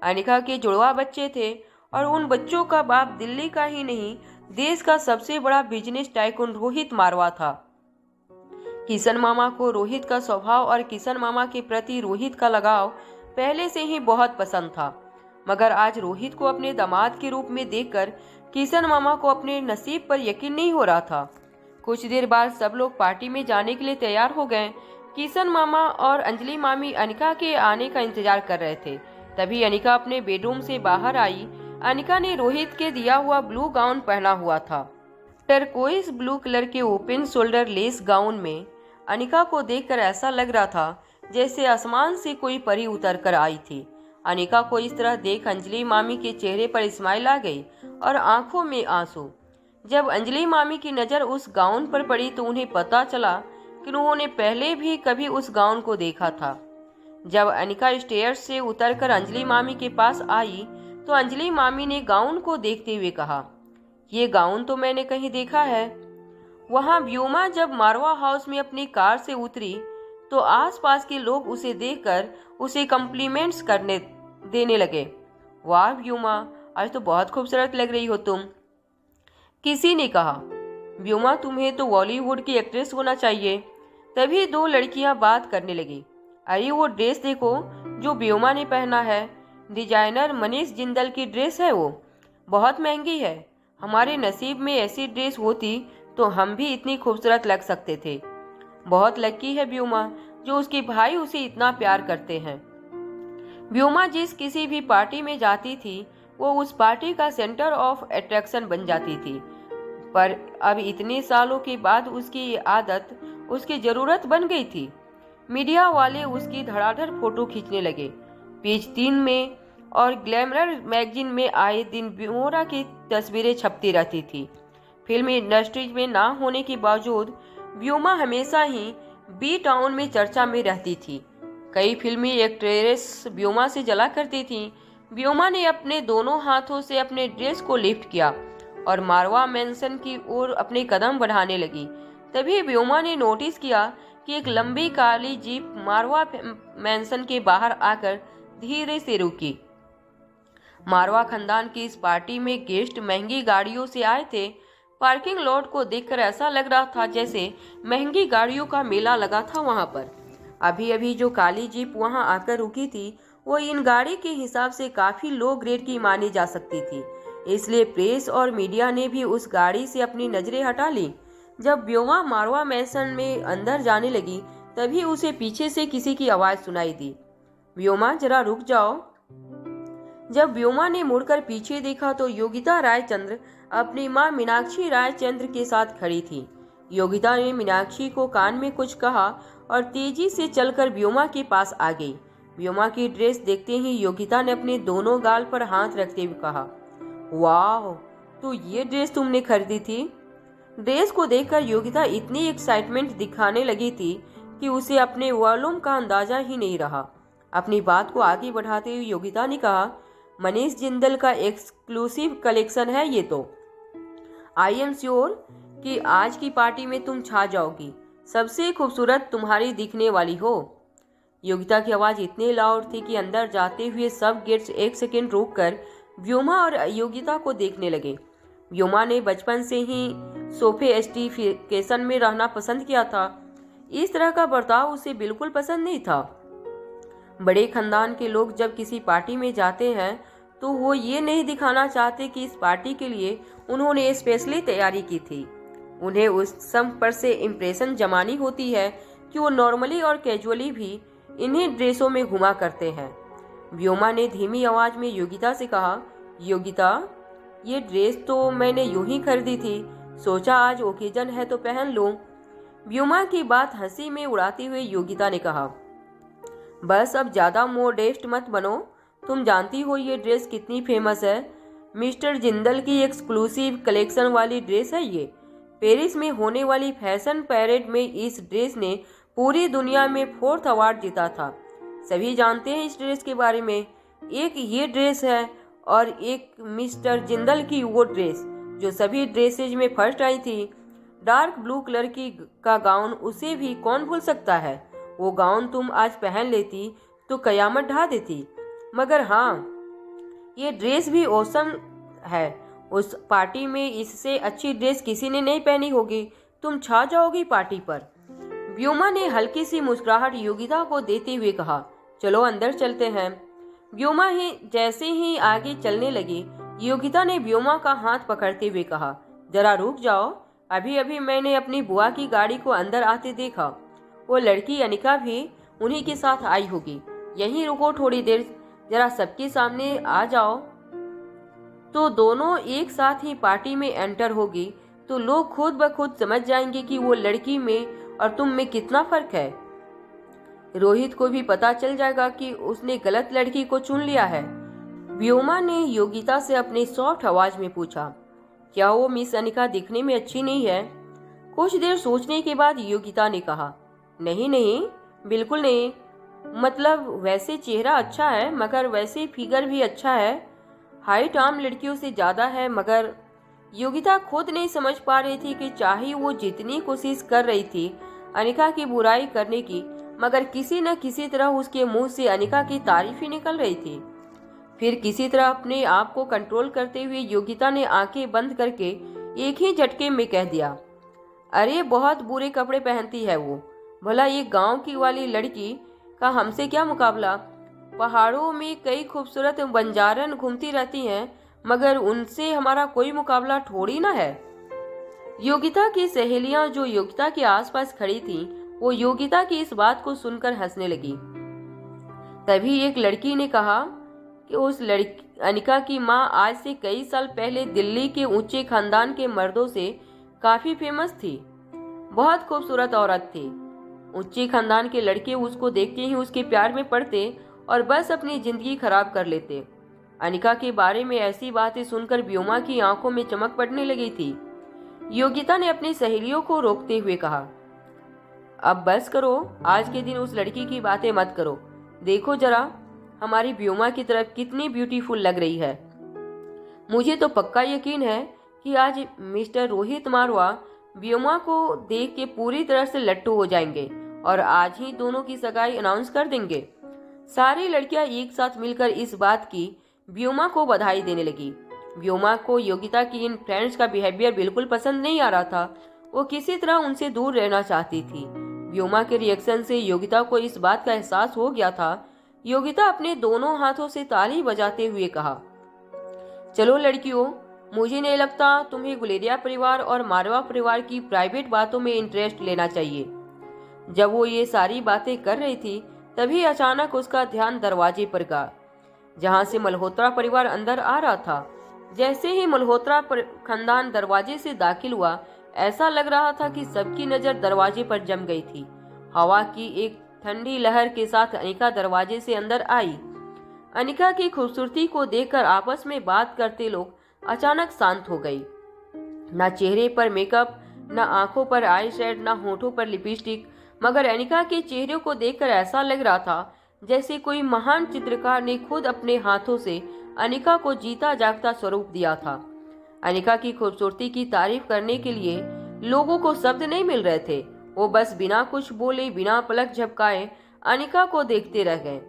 अनिका के जुड़वा बच्चे थे और उन बच्चों का बाप दिल्ली का ही नहीं, देश का सबसे बड़ा बिजनेस टाइकून रोहित मारवा था। किशन मामा को रोहित का स्वभाव और किशन मामा के प्रति रोहित का लगाव पहले से ही बहुत पसंद था। मगर आज रोहित को अपने दामाद के रूप में देखकर किशन मामा को अपने नसीब पर यकीन नहीं हो रहा था। कुछ देर बाद सब लोग पार्टी में जाने के लिए तैयार हो गए। किशन मामा और अंजलि मामी अनिका के आने का इंतजार कर रहे थे। तभी अनिका अपने बेडरूम से बाहर आई। अनिका ने रोहित के दिया हुआ ब्लू गाउन पहना हुआ था। टर्कोइज ब्लू कलर के ओपन शोल्डर लेस गाउन में अनिका को देखकर ऐसा लग रहा था जैसे आसमान से कोई परी उतर कर आई थी। अनिका को इस तरह देख अंजलि मामी के चेहरे पर स्माइल आ गई और आंखों में आंसू। जब अंजलि मामी की नज़र उस गाउन पर पड़ी तो उन्हें पता चला कि उन्होंने पहले भी कभी उस गाउन को देखा था। जब अनिका स्टेयर्स से उतरकर अंजलि मामी के पास आई तो अंजलि मामी ने गाउन को देखते हुए कहा, ये गाउन तो मैंने कहीं देखा है। वहाँ व्योमा जब मारवा हाउस में अपनी कार से उतरी तो आसपास के लोग उसे देखकर उसे कॉम्प्लीमेंट्स करने देने लगे। वाह व्योमा, आज तो बहुत खूबसूरत लग रही हो तुम। किसी ने कहा, व्योमा तुम्हें तो बॉलीवुड की एक्ट्रेस होना चाहिए। तभी दो लड़कियां बात करने लगी। अरे वो ड्रेस देखो जो व्योमा ने पहना है, डिजाइनर मनीष जिंदल की ड्रेस है वो, बहुत महंगी है। हमारे नसीब में ऐसी ड्रेस होती तो हम भी इतनी खूबसूरत लग सकते थे। बहुत लकी है व्योमा जो उसके भाई उसे इतना प्यार करते हैं। व्योमा जिस किसी भी पार्टी में जाती थी वो उस पार्टी का सेंटर ऑफ अट्रैक्शन बन जाती थी, पर अब इतने सालों के बाद उसकी ये आदत उसकी जरूरत बन गई थी। मीडिया वाले उसकी धड़ाधड़ फोटो खींचने लगे। पेज 3 में और ग्लैमर मैगजीन में आए दिन व्योमा की तस्वीरें छपती रहती थी। फिल्म इंडस्ट्री में ना होने के बावजूद व्योमा हमेशा ही बी टाउन में चर्चा में रहती थी। कई फिल्मी एक्ट्रेस व्योमा से जला करती थीं। व्योमा ने अपने दोनों हाथों से अपने ड्रेस को लिफ्ट किया और मारवा मैंसन की ओर अपने कदम बढ़ाने लगी। तभी व्योमा ने नोटिस किया कि एक लंबी काली जीप मारवा मैंसन के बाहर आकर धीरे से रुकी। मारवा खानदान की इस पार्टी में गेस्ट महंगी गाड़ियों से आए थे। पार्किंग लॉट को देखकर ऐसा लग रहा था जैसे महंगी गाड़ियों का मेला लगा था वहां पर। अभी अभी जो काली जीप वहां आकर रुकी थी वो इन गाड़ी के हिसाब से काफी लो ग्रेड की मानी जा सकती थी, इसलिए प्रेस और मीडिया ने भी उस गाड़ी से अपनी नजरें हटा ली। जब व्योमा मारवा मैंसन में अंदर जाने लगी तभी उसे पीछे से किसी की आवाज सुनाई दी, व्योमा जरा रुक जाओ। जब व्योमा ने मुड़कर पीछे देखा तो योगिता रायचंद्र अपनी मां मीनाक्षी रायचंद्र के साथ खड़ी थी। योगिता ने मीनाक्षी को कान में कुछ कहा और तेजी से चलकर व्योमा के पास आ गई। व्योमा की ड्रेस देखते ही योगिता ने अपने दोनों गाल पर हाथ रखते हुए कहा, वाह, तो ये ड्रेस तुमने खरीदी थी? ड्रेस को देखकर योगिता इतनी एक्साइटमेंट दिखाने लगी थी कि उसे अपने वॉल्यूम का अंदाजा ही नहीं रहा। अपनी बात को आगे बढ़ाते हुए योगिता ने कहा, मनीष जिंदल का एक्सक्लूसिव कलेक्शन है ये तो। आई एम श्योर कि आज की पार्टी में तुम छा जाओगी, सबसे खूबसूरत तुम्हारी दिखने वाली हो। योगिता की आवाज इतनी लाउड थी कि अंदर जाते हुए सब गेट्स एक सेकेंड रोककर व्योमा और योगिता को देखने लगे। व्योमा ने बचपन से ही सोफिस्टिकेशन में रहना पसंद किया था। इस तरह का बर्ताव उसे बिल्कुल पसंद नहीं था। बड़े खानदान के लोग जब किसी पार्टी में जाते हैं तो वो ये नहीं दिखाना चाहते कि इस पार्टी के लिए उन्होंने स्पेशली तैयारी की थी। उन्हें उस सब पर से इम्प्रेशन जमानी होती है कि वो नॉर्मली और कैजुअली भी इन्हीं ड्रेसों में घुमा करते हैं। व्योमा ने धीमी आवाज में योगिता से कहा, योगिता, ये ड्रेस तो मैंने यूं ही खरीदी थी, सोचा आज ओकेजन है तो पहन लूं। व्योमा की बात हंसी में उड़ाते हुए योगिता ने कहा, बस अब ज्यादा मोडेस्ट मत बनो, तुम जानती हो ये ड्रेस कितनी फेमस है। मिस्टर जिंदल की एक्सक्लूसिव कलेक्शन वाली ड्रेस है ये। पेरिस में होने वाली फैशन पैरेड में इस ड्रेस ने पूरी दुनिया में 4th अवार्ड जीता था। सभी जानते हैं इस ड्रेस के बारे में। एक ये ड्रेस है और एक मिस्टर जिंदल की वो ड्रेस जो सभी ड्रेसेज में फर्स्ट आई थी। डार्क ब्लू कलर की का गाउन, उसे भी कौन भूल सकता है। वो गाउन तुम आज पहन लेती तो कयामत ढा देती। मगर हाँ, ये ड्रेस भी औसम है। उस पार्टी में इससे अच्छी ड्रेस किसी ने नहीं पहनी होगी। तुम छा जाओगी पार्टी पर। व्योमा ने हल्की सी मुस्कुराहट योगिता को देते हुए कहा, चलो अंदर चलते हैं। व्योमा ही जैसे ही आगे चलने लगी, योगिता ने व्योमा का हाथ पकड़ते हुए कहा, जरा रुक जाओ, अभी अभी मैंने अपनी बुआ की गाड़ी को अंदर आते देखा। वो लड़की अनिका भी उन्हीं के साथ आई होगी। यहीं रुको थोड़ी देर, जरा सबके सामने आ जाओ। तो दोनों एक साथ ही पार्टी में एंटर होगी तो लोग खुद ब खुद समझ जाएंगे कि वो लड़की में और तुम में कितना फर्क है। रोहित को भी पता चल जाएगा कि उसने गलत लड़की को चुन लिया है। व्योमा ने योगिता से अपनी सॉफ्ट आवाज में पूछा, क्या वो मिस अनिका दिखने में अच्छी नहीं है? कुछ देर सोचने के बाद योगिता ने कहा, नहीं नहीं, बिल्कुल नहीं। मतलब वैसे चेहरा अच्छा है मगर वैसे फिगर भी अच्छा है। हाइट आम लड़कियों से ज्यादा है। मगर योगिता खुद नहीं समझ पा रही थी कि चाहे वो जितनी कोशिश कर रही थी अनिका की बुराई करने की, मगर किसी न किसी तरह उसके मुंह से अनिका की तारीफ ही निकल रही थी। फिर किसी तरह अपने आप को कंट्रोल करते हुए योगिता ने आंखें बंद करके एक ही झटके में कह दिया, अरे बहुत बुरे कपड़े पहनती है वो। भला ये गांव की वाली लड़की का हमसे क्या मुकाबला। पहाड़ों में कई खूबसूरत बंजारन घूमती रहती हैं, मगर उनसे हमारा कोई मुकाबला थोड़ी ना है। योगिता की सहेलियां जो योगिता के आसपास खड़ी थीं, वो योगिता की इस बात को सुनकर हंसने लगी। तभी एक लड़की ने कहा कि उस लड़की अनिका की माँ आज से कई साल पहले दिल्ली के ऊंचे खानदान के मर्दों से काफी फेमस थी। बहुत खूबसूरत औरत थी। ऊंचे खानदान के लड़के उसको देखते ही उसके प्यार में पड़ते और बस अपनी जिंदगी खराब कर लेते। अनिका के बारे में ऐसी बातें सुनकर व्योमा की आंखों में चमक पड़ने लगी थी। योगिता ने अपनी सहेलियों को रोकते हुए कहा, अब बस करो, आज के दिन उस लड़की की बातें मत करो। देखो जरा हमारी व्योमा की तरफ कितनी ब्यूटीफुल लग रही है। मुझे तो पक्का यकीन है कि आज मिस्टर रोहित मारवा व्योमा को देख के पूरी तरह से लट्टू हो जाएंगे और आज ही दोनों की सगाई अनाउंस कर देंगे। सारी लड़कियां एक साथ मिलकर इस बात की व्योमा को बधाई देने लगी। व्योमा को योगिता की इन फ्रेंड्स का बिहेवियर बिल्कुल पसंद नहीं आ रहा था। वो किसी तरह उनसे दूर रहना चाहती थी। व्योमा के रिएक्शन से योगिता को इस बात का एहसास हो गया था। योगिता अपने दोनों हाथों से ताली बजाते हुए कहा, चलो लड़कियों, मुझे नहीं लगता तुम्हें गुलेरिया परिवार और मारवा परिवार की प्राइवेट बातों में इंटरेस्ट लेना चाहिए। जब वो ये सारी बातें कर रही थी, तभी अचानक उसका ध्यान दरवाजे पर गया, जहां से मल्होत्रा परिवार अंदर आ रहा था। जैसे ही मल्होत्रा खानदान दरवाजे से दाखिल हुआ, ऐसा लग रहा था कि सबकी नजर दरवाजे पर जम गई थी। हवा की एक ठंडी लहर के साथ अनिका दरवाजे से अंदर आई। अनिका की खूबसूरती को देखकर आपस में बात करते लोग अचानक शांत हो गई। ना चेहरे पर मेकअप, ना आंखों पर आई शेड, ना होठों पर लिपस्टिक, मगर अनिका के चेहरे को देखकर ऐसा लग रहा था जैसे कोई महान चित्रकार ने खुद अपने हाथों से अनिका को जीता जागता स्वरूप दिया था। अनिका की खूबसूरती की तारीफ करने के लिए लोगों को शब्द नहीं मिल रहे थे। वो बस बिना कुछ बोले, बिना पलक झपकाए अनिका को देखते रह गए।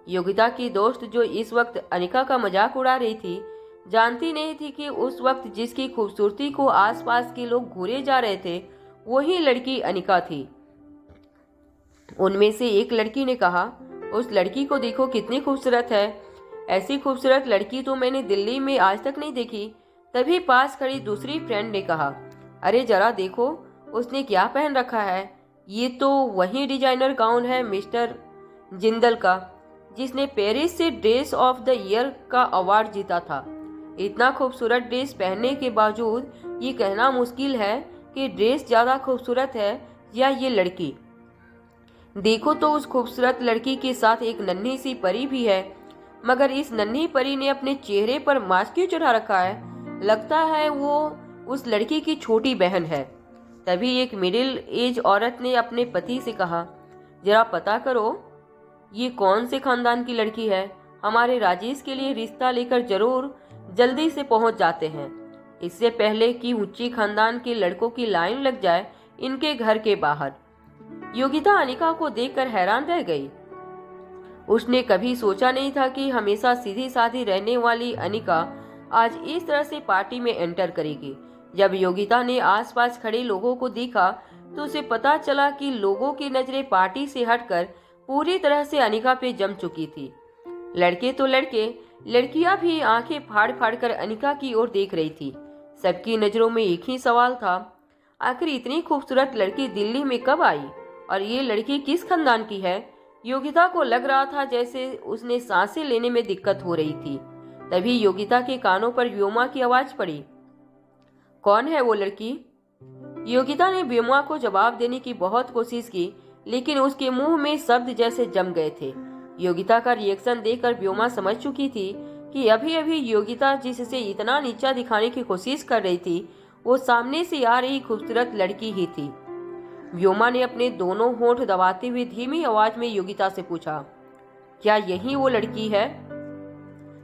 योगिता की दोस्त जो इस वक्त अनिका का मजाक उड़ा रही थी, जानती नहीं थी कि उस वक्त जिसकी खूबसूरती को आसपास के लोग घूरे जा रहे थे, वही लड़की अनिका थी। उनमें से एक लड़की ने कहा, उस लड़की को देखो कितनी खूबसूरत है। ऐसी खूबसूरत लड़की तो मैंने दिल्ली में आज तक नहीं देखी। तभी पास खड़ी दूसरी फ्रेंड ने कहा, अरे जरा देखो उसने क्या पहन रखा है। ये तो वही डिजाइनर गाउन है मिस्टर जिंदल का, जिसने पेरिस से ड्रेस ऑफ द ईयर का अवार्ड जीता था। इतना खूबसूरत ड्रेस पहनने के बावजूद ये कहना मुश्किल है कि ड्रेस ज्यादा खूबसूरत है या ये लड़की। देखो तो उस खूबसूरत लड़की के साथ एक नन्ही सी परी भी है, मगर इस नन्ही परी ने अपने चेहरे पर मास्क क्यों चढ़ा रखा है। लगता है वो उस लड़की की छोटी बहन है। तभी एक मिडिल एज औरत ने अपने पति से कहा, जरा पता करो ये कौन से खानदान की लड़की है। हमारे राजेश के लिए रिश्ता लेकर जरूर जल्दी से पहुंच जाते हैं, इससे पहले कि ऊंची खानदान के लड़कों की लाइन लग जाए इनके घर के बाहर। योगिता अनिका को देखकर हैरान रह गई। उसने कभी सोचा नहीं था कि हमेशा सीधी साधी रहने वाली अनिका आज इस तरह से पार्टी में एंटर करेगी। जब योगिता ने आसपास खड़े लोगों को देखा तो उसे पता चला कि लोगों की नजरें पार्टी से हटकर पूरी तरह से अनिका पे जम चुकी थी। लड़के तो लड़के, लड़कियां भी आंखें फाड़ फाड़ कर अनिका की ओर देख रही थी। सबकी नजरों में एक ही सवाल था, आखिर इतनी खूबसूरत लड़की दिल्ली में कब आई और ये लड़की किस खानदान की है। योगिता को लग रहा था जैसे उसने सांसें लेने में दिक्कत हो रही थी। तभी योगिता के कानों पर व्योमा की आवाज पड़ी, कौन है वो लड़की। योगिता ने व्योमा को जवाब देने की बहुत कोशिश की, लेकिन उसके मुंह में शब्द जैसे जम गए थे। योगिता का रिएक्शन देखकर व्योमा समझ चुकी थी कि अभी अभी योगिता जिससे इतना नीचा दिखाने की कोशिश कर रही थी, वो सामने से आ रही खूबसूरत लड़की ही थी। व्योमा ने अपने दोनों होंठ दबाते हुए धीमी आवाज में योगिता से पूछा, क्या यही वो लड़की है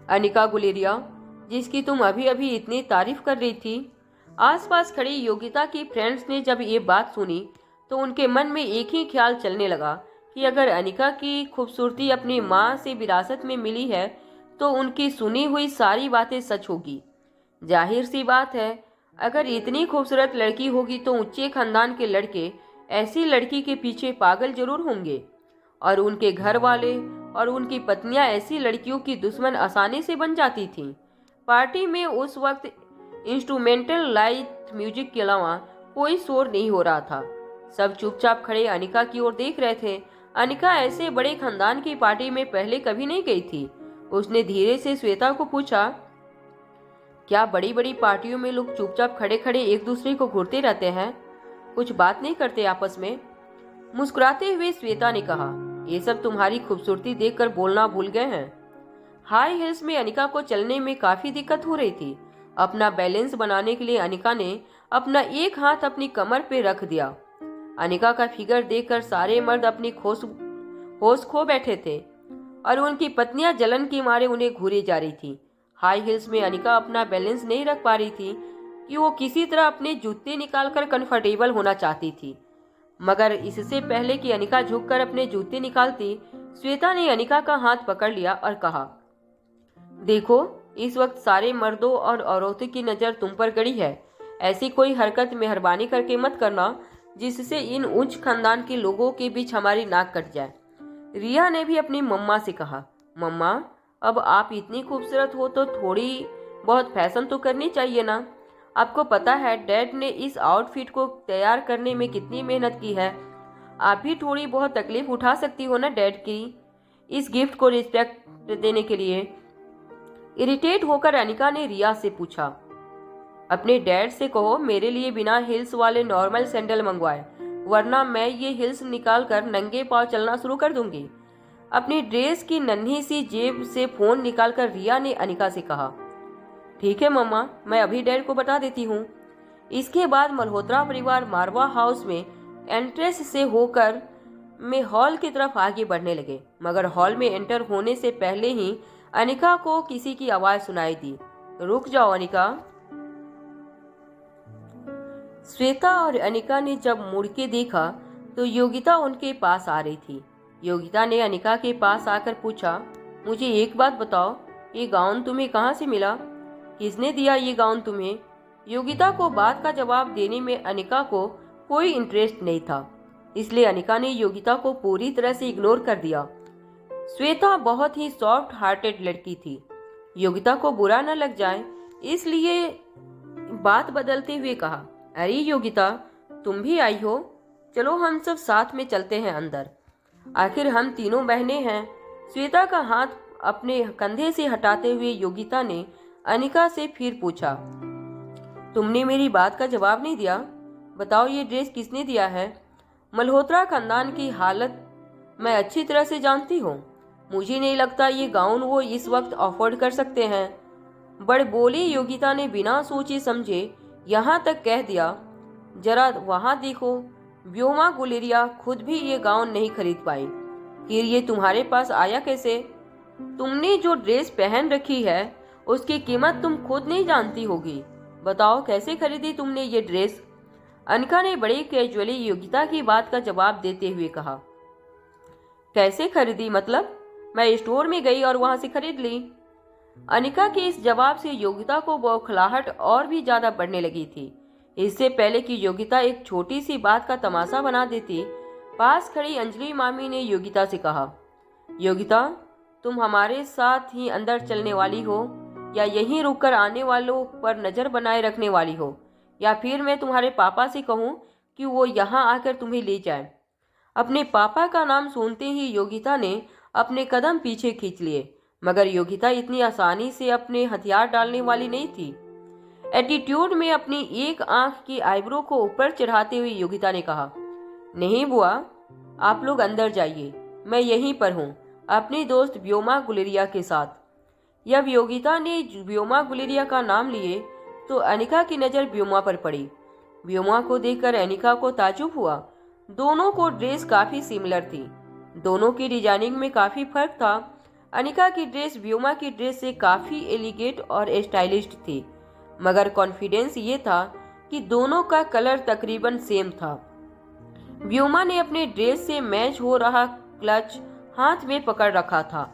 अनिका गुलेरिया जिसकी तुम अभी अभी इतनी तारीफ कर रही थी। आसपास खड़ी योगिता की फ्रेंड्स ने जब ये बात सुनी तो उनके मन में एक ही ख्याल चलने लगा कि अगर अनिका की खूबसूरती अपनी माँ से विरासत में मिली है तो उनकी सुनी हुई सारी बातें सच होगी। जाहिर सी बात है, अगर इतनी खूबसूरत लड़की होगी तो ऊंचे खानदान के लड़के ऐसी लड़की के पीछे पागल जरूर होंगे। और उनके घर वाले और उनकी पत्नियां ऐसी लड़कियों की दुश्मन आसानी से बन जाती थीं। पार्टी में उस वक्त इंस्ट्रूमेंटल लाइट म्यूजिक के अलावा कोई शोर नहीं हो रहा था। सब चुपचाप खड़े अनिका की ओर देख रहे थे। अनिका ऐसे बड़े खानदान की पार्टी में पहले कभी नहीं गई थी। उसने धीरे से श्वेता को पूछा, क्या बड़ी बड़ी पार्टियों में लोग चुपचाप खड़े खड़े एक दूसरे को घूरते रहते हैं, कुछ बात नहीं करते आपस में? मुस्कुराते हुए श्वेता ने कहा, ये सब तुम्हारी खूबसूरती देखकर बोलना भूल गए हैं। हाई हिल्स में अनिका को चलने में काफी दिक्कत हो रही थी। अपना बैलेंस बनाने के लिए अनिका ने अपना एक हाथ अपनी कमर पे रख दिया। अनिका का फिगर देखकर सारे मर्द अपनी होश खो बैठे थे और उनकी पत्नियां जलन के मारे उन्हें घूरे जा रही थी। हाई हिल्स में अनिका अपना बैलेंस नहीं रख पा रही थी कि वो किसी तरह अपने जूते निकालकर कंफर्टेबल होना चाहती थी, मगर इससे पहले कि अनिका झुककर अपने जूते निकालती, श्वेता ने अनिका का हाथ पकड़ लिया और कहा, देखो, इस वक्त सारे मर्दों और औरतों की नज़र तुम पर गड़ी है। ऐसी कोई हरकत मेहरबानी करके मत करना जिससे इन उच्च खानदान के लोगों के बीच हमारी नाक कट जाए। रिया ने भी अपनी मम्मा से कहा, मम्मा, अब आप इतनी खूबसूरत हो तो थोड़ी बहुत फैशन तो करनी चाहिए ना। आपको पता है डैड ने इस आउटफिट को तैयार करने में कितनी मेहनत की है। आप भी थोड़ी बहुत तकलीफ उठा सकती हो ना डैड की इस गिफ्ट को रिस्पेक्ट देने के लिए। इरिटेट होकर अनिका ने रिया से पूछा, अपने डैड से कहो मेरे लिए बिना हिल्स वाले नॉर्मल सैंडल मंगवाए, वरना मैं ये हिल्स निकाल कर नंगे पांव चलना शुरू कर दूंगी। अपनी ड्रेस की नन्ही सी जेब से फोन निकालकर रिया ने अनिका से कहा, ठीक है मम्मा, मैं अभी डैड को बता देती हूँ। इसके बाद मल्होत्रा परिवार मारवा हाउस में एंट्रेंस से होकर में हॉल की तरफ आगे बढ़ने लगे, मगर हॉल में एंटर होने से पहले ही अनिका को किसी की आवाज सुनाई दी, रुक जाओ अनिका। श्वेता और अनिका ने जब मुड़ के देखा तो योगिता उनके पास आ रही थी। योगिता ने अनिका के पास आकर पूछा, मुझे एक बात बताओ, ये गाउन तुम्हें कहाँ से मिला? किसने दिया ये गाउन तुम्हें? योगिता को बात का जवाब देने में अनिका को कोई इंटरेस्ट नहीं था, इसलिए अनिका ने योगिता को पूरी तरह से इग्नोर कर दिया। श्वेता बहुत ही सॉफ्ट हार्टेड लड़की थी। योगिता को बुरा न लग जाए इसलिए बात बदलते हुए कहा, अरे योगिता, तुम भी आई हो, चलो हम सब साथ में चलते हैं अंदर, आखिर हम तीनों बहनें हैं। श्वेता का हाथ अपने कंधे से हटाते हुए योगिता ने अनिका से फिर पूछा, तुमने मेरी बात का जवाब नहीं दिया, बताओ ये ड्रेस किसने दिया है? मल्होत्रा खानदान की हालत मैं अच्छी तरह से जानती हूँ, मुझे नहीं लगता ये गाउन वो इस वक्त अफोर्ड कर सकते हैं। बड़बोली योगिता ने बिना सोचे समझे यहाँ तक कह दिया, जरा वहाँ देखो, व्योमा गुलेरिया खुद भी ये गाउन नहीं खरीद पाई, फिर ये तुम्हारे पास आया कैसे? तुमने जो ड्रेस पहन रखी है उसकी कीमत तुम खुद नहीं जानती होगी, बताओ कैसे खरीदी तुमने ये ड्रेस? अनिका ने बड़ी कैजुअली योगिता की बात का जवाब देते हुए कहा, कैसे खरीदी मतलब? मैं स्टोर में गई और वहां से खरीद ली। अनिका के इस जवाब से योगिता को बौखलाहट और भी ज्यादा बढ़ने लगी थी। इससे पहले कि योगिता एक छोटी सी बात का तमाशा बना देती, पास खड़ी अंजलि मामी ने योगिता से कहा, योगिता, तुम हमारे साथ ही अंदर चलने वाली हो या यहीं रुककर आने वालों पर नजर बनाए रखने वाली हो, या फिर मैं तुम्हारे पापा से कहूँ कि वो यहाँ आकर तुम्हें ले जाए? अपने पापा का नाम सुनते ही योगिता ने अपने कदम पीछे खींच लिए, मगर योगिता इतनी आसानी से अपने हथियार डालने वाली नहीं थी। एटीट्यूड में अपनी एक आंख की आईब्रो को ऊपर चढ़ाते हुए योगिता ने कहा, नहीं बुआ, आप लोग अंदर जाइए, मैं यहीं पर हूँ अपनी दोस्त व्योमा गुलेरिया के साथ। जब योगिता ने व्योमा गुलेरिया का नाम लिए तो अनिका की नज़र व्योमा पर पड़ी। व्योमा को देखकर अनिका को ताजुब हुआ। दोनों को ड्रेस काफ़ी सिमिलर थी, दोनों की डिजाइनिंग में काफ़ी फर्क था। अनिका की ड्रेस व्योमा की ड्रेस से काफ़ी एलिगेंट और स्टाइलिश थी, मगर कॉन्फिडेंस ये था कि दोनों का कलर तकरीबन सेम था। व्योमा ने अपने ड्रेस से मैच हो रहा क्लच हाथ में पकड़ रखा था।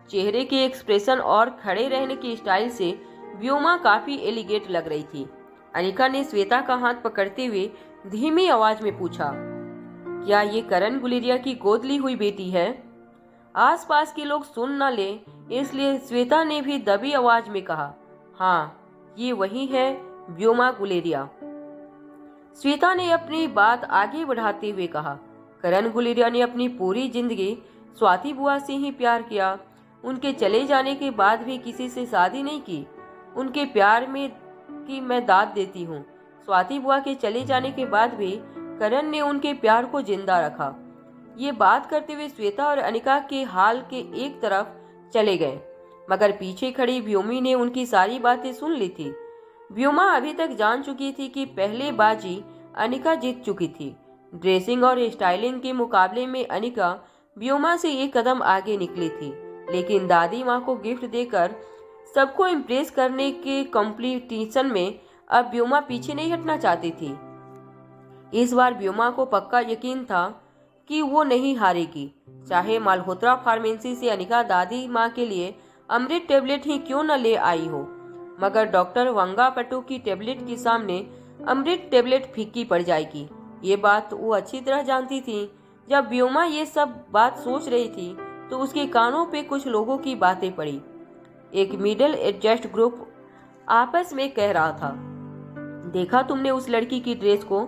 चेहरे के एक्सप्रेशन और खड़े रहने की स्टाइल से व्योमा काफ़ी एलिगेंट लग रही थी। अनिका ने श्वेता का हाथ पकड़ते हुए धीमी आवाज में पूछा, क्या ये करण गुलेरिया की गोद ली हुई बेटी है? आसपास के लोग सुन न ले, इसलिए श्वेता ने भी दबी आवाज में कहा, हाँ ये वही है, व्योमा गुलेरिया। श्वेता ने अपनी बात आगे बढ़ाते हुए कहा, करण गुलेरिया ने अपनी पूरी जिंदगी स्वाति बुआ से ही प्यार किया। उनके चले जाने के बाद भी किसी से शादी नहीं की। उनके प्यार में की मैं दाद देती हूँ। स्वाति बुआ के चले जाने के बाद भी करण ने उनके प्यार को जिंदा रखा। ये बात करते हुए श्वेता और अनिका के हाल के एक तरफ चले गए, मगर पीछे खड़ी व्योमी ने उनकी सारी बातें सुन ली थी। व्योमा अभी तक जान चुकी थी कि पहले बाजी अनिका जीत चुकी थी। ड्रेसिंग और स्टाइलिंग के मुकाबले में अनिका व्योमा से एक कदम आगे निकली थी, लेकिन दादी माँ को गिफ्ट देकर सबको इम्प्रेस करने के कंपटीशन में अब व्योमा पीछे नहीं हटना चाहती थी। इस बार व्योमा को पक्का यकीन था कि वो नहीं हारेगी, चाहे मल्होत्रा फार्मेसी से अनिका दादी माँ के लिए अमृत टेबलेट ही क्यों न ले आई हो। मगर डॉक्टर वंगापटू की टेबलेट के सामने अमृत टेबलेट फीकी पड़ जाएगी, ये बात वो अच्छी तरह जानती थी। जब व्योमा ये सब बात सोच रही थी तो उसके कानों पे कुछ लोगों की बातें पड़ी। एक मिडिल एडजस्ट ग्रुप आपस में कह रहा था, देखा तुमने उस लड़की की ड्रेस को?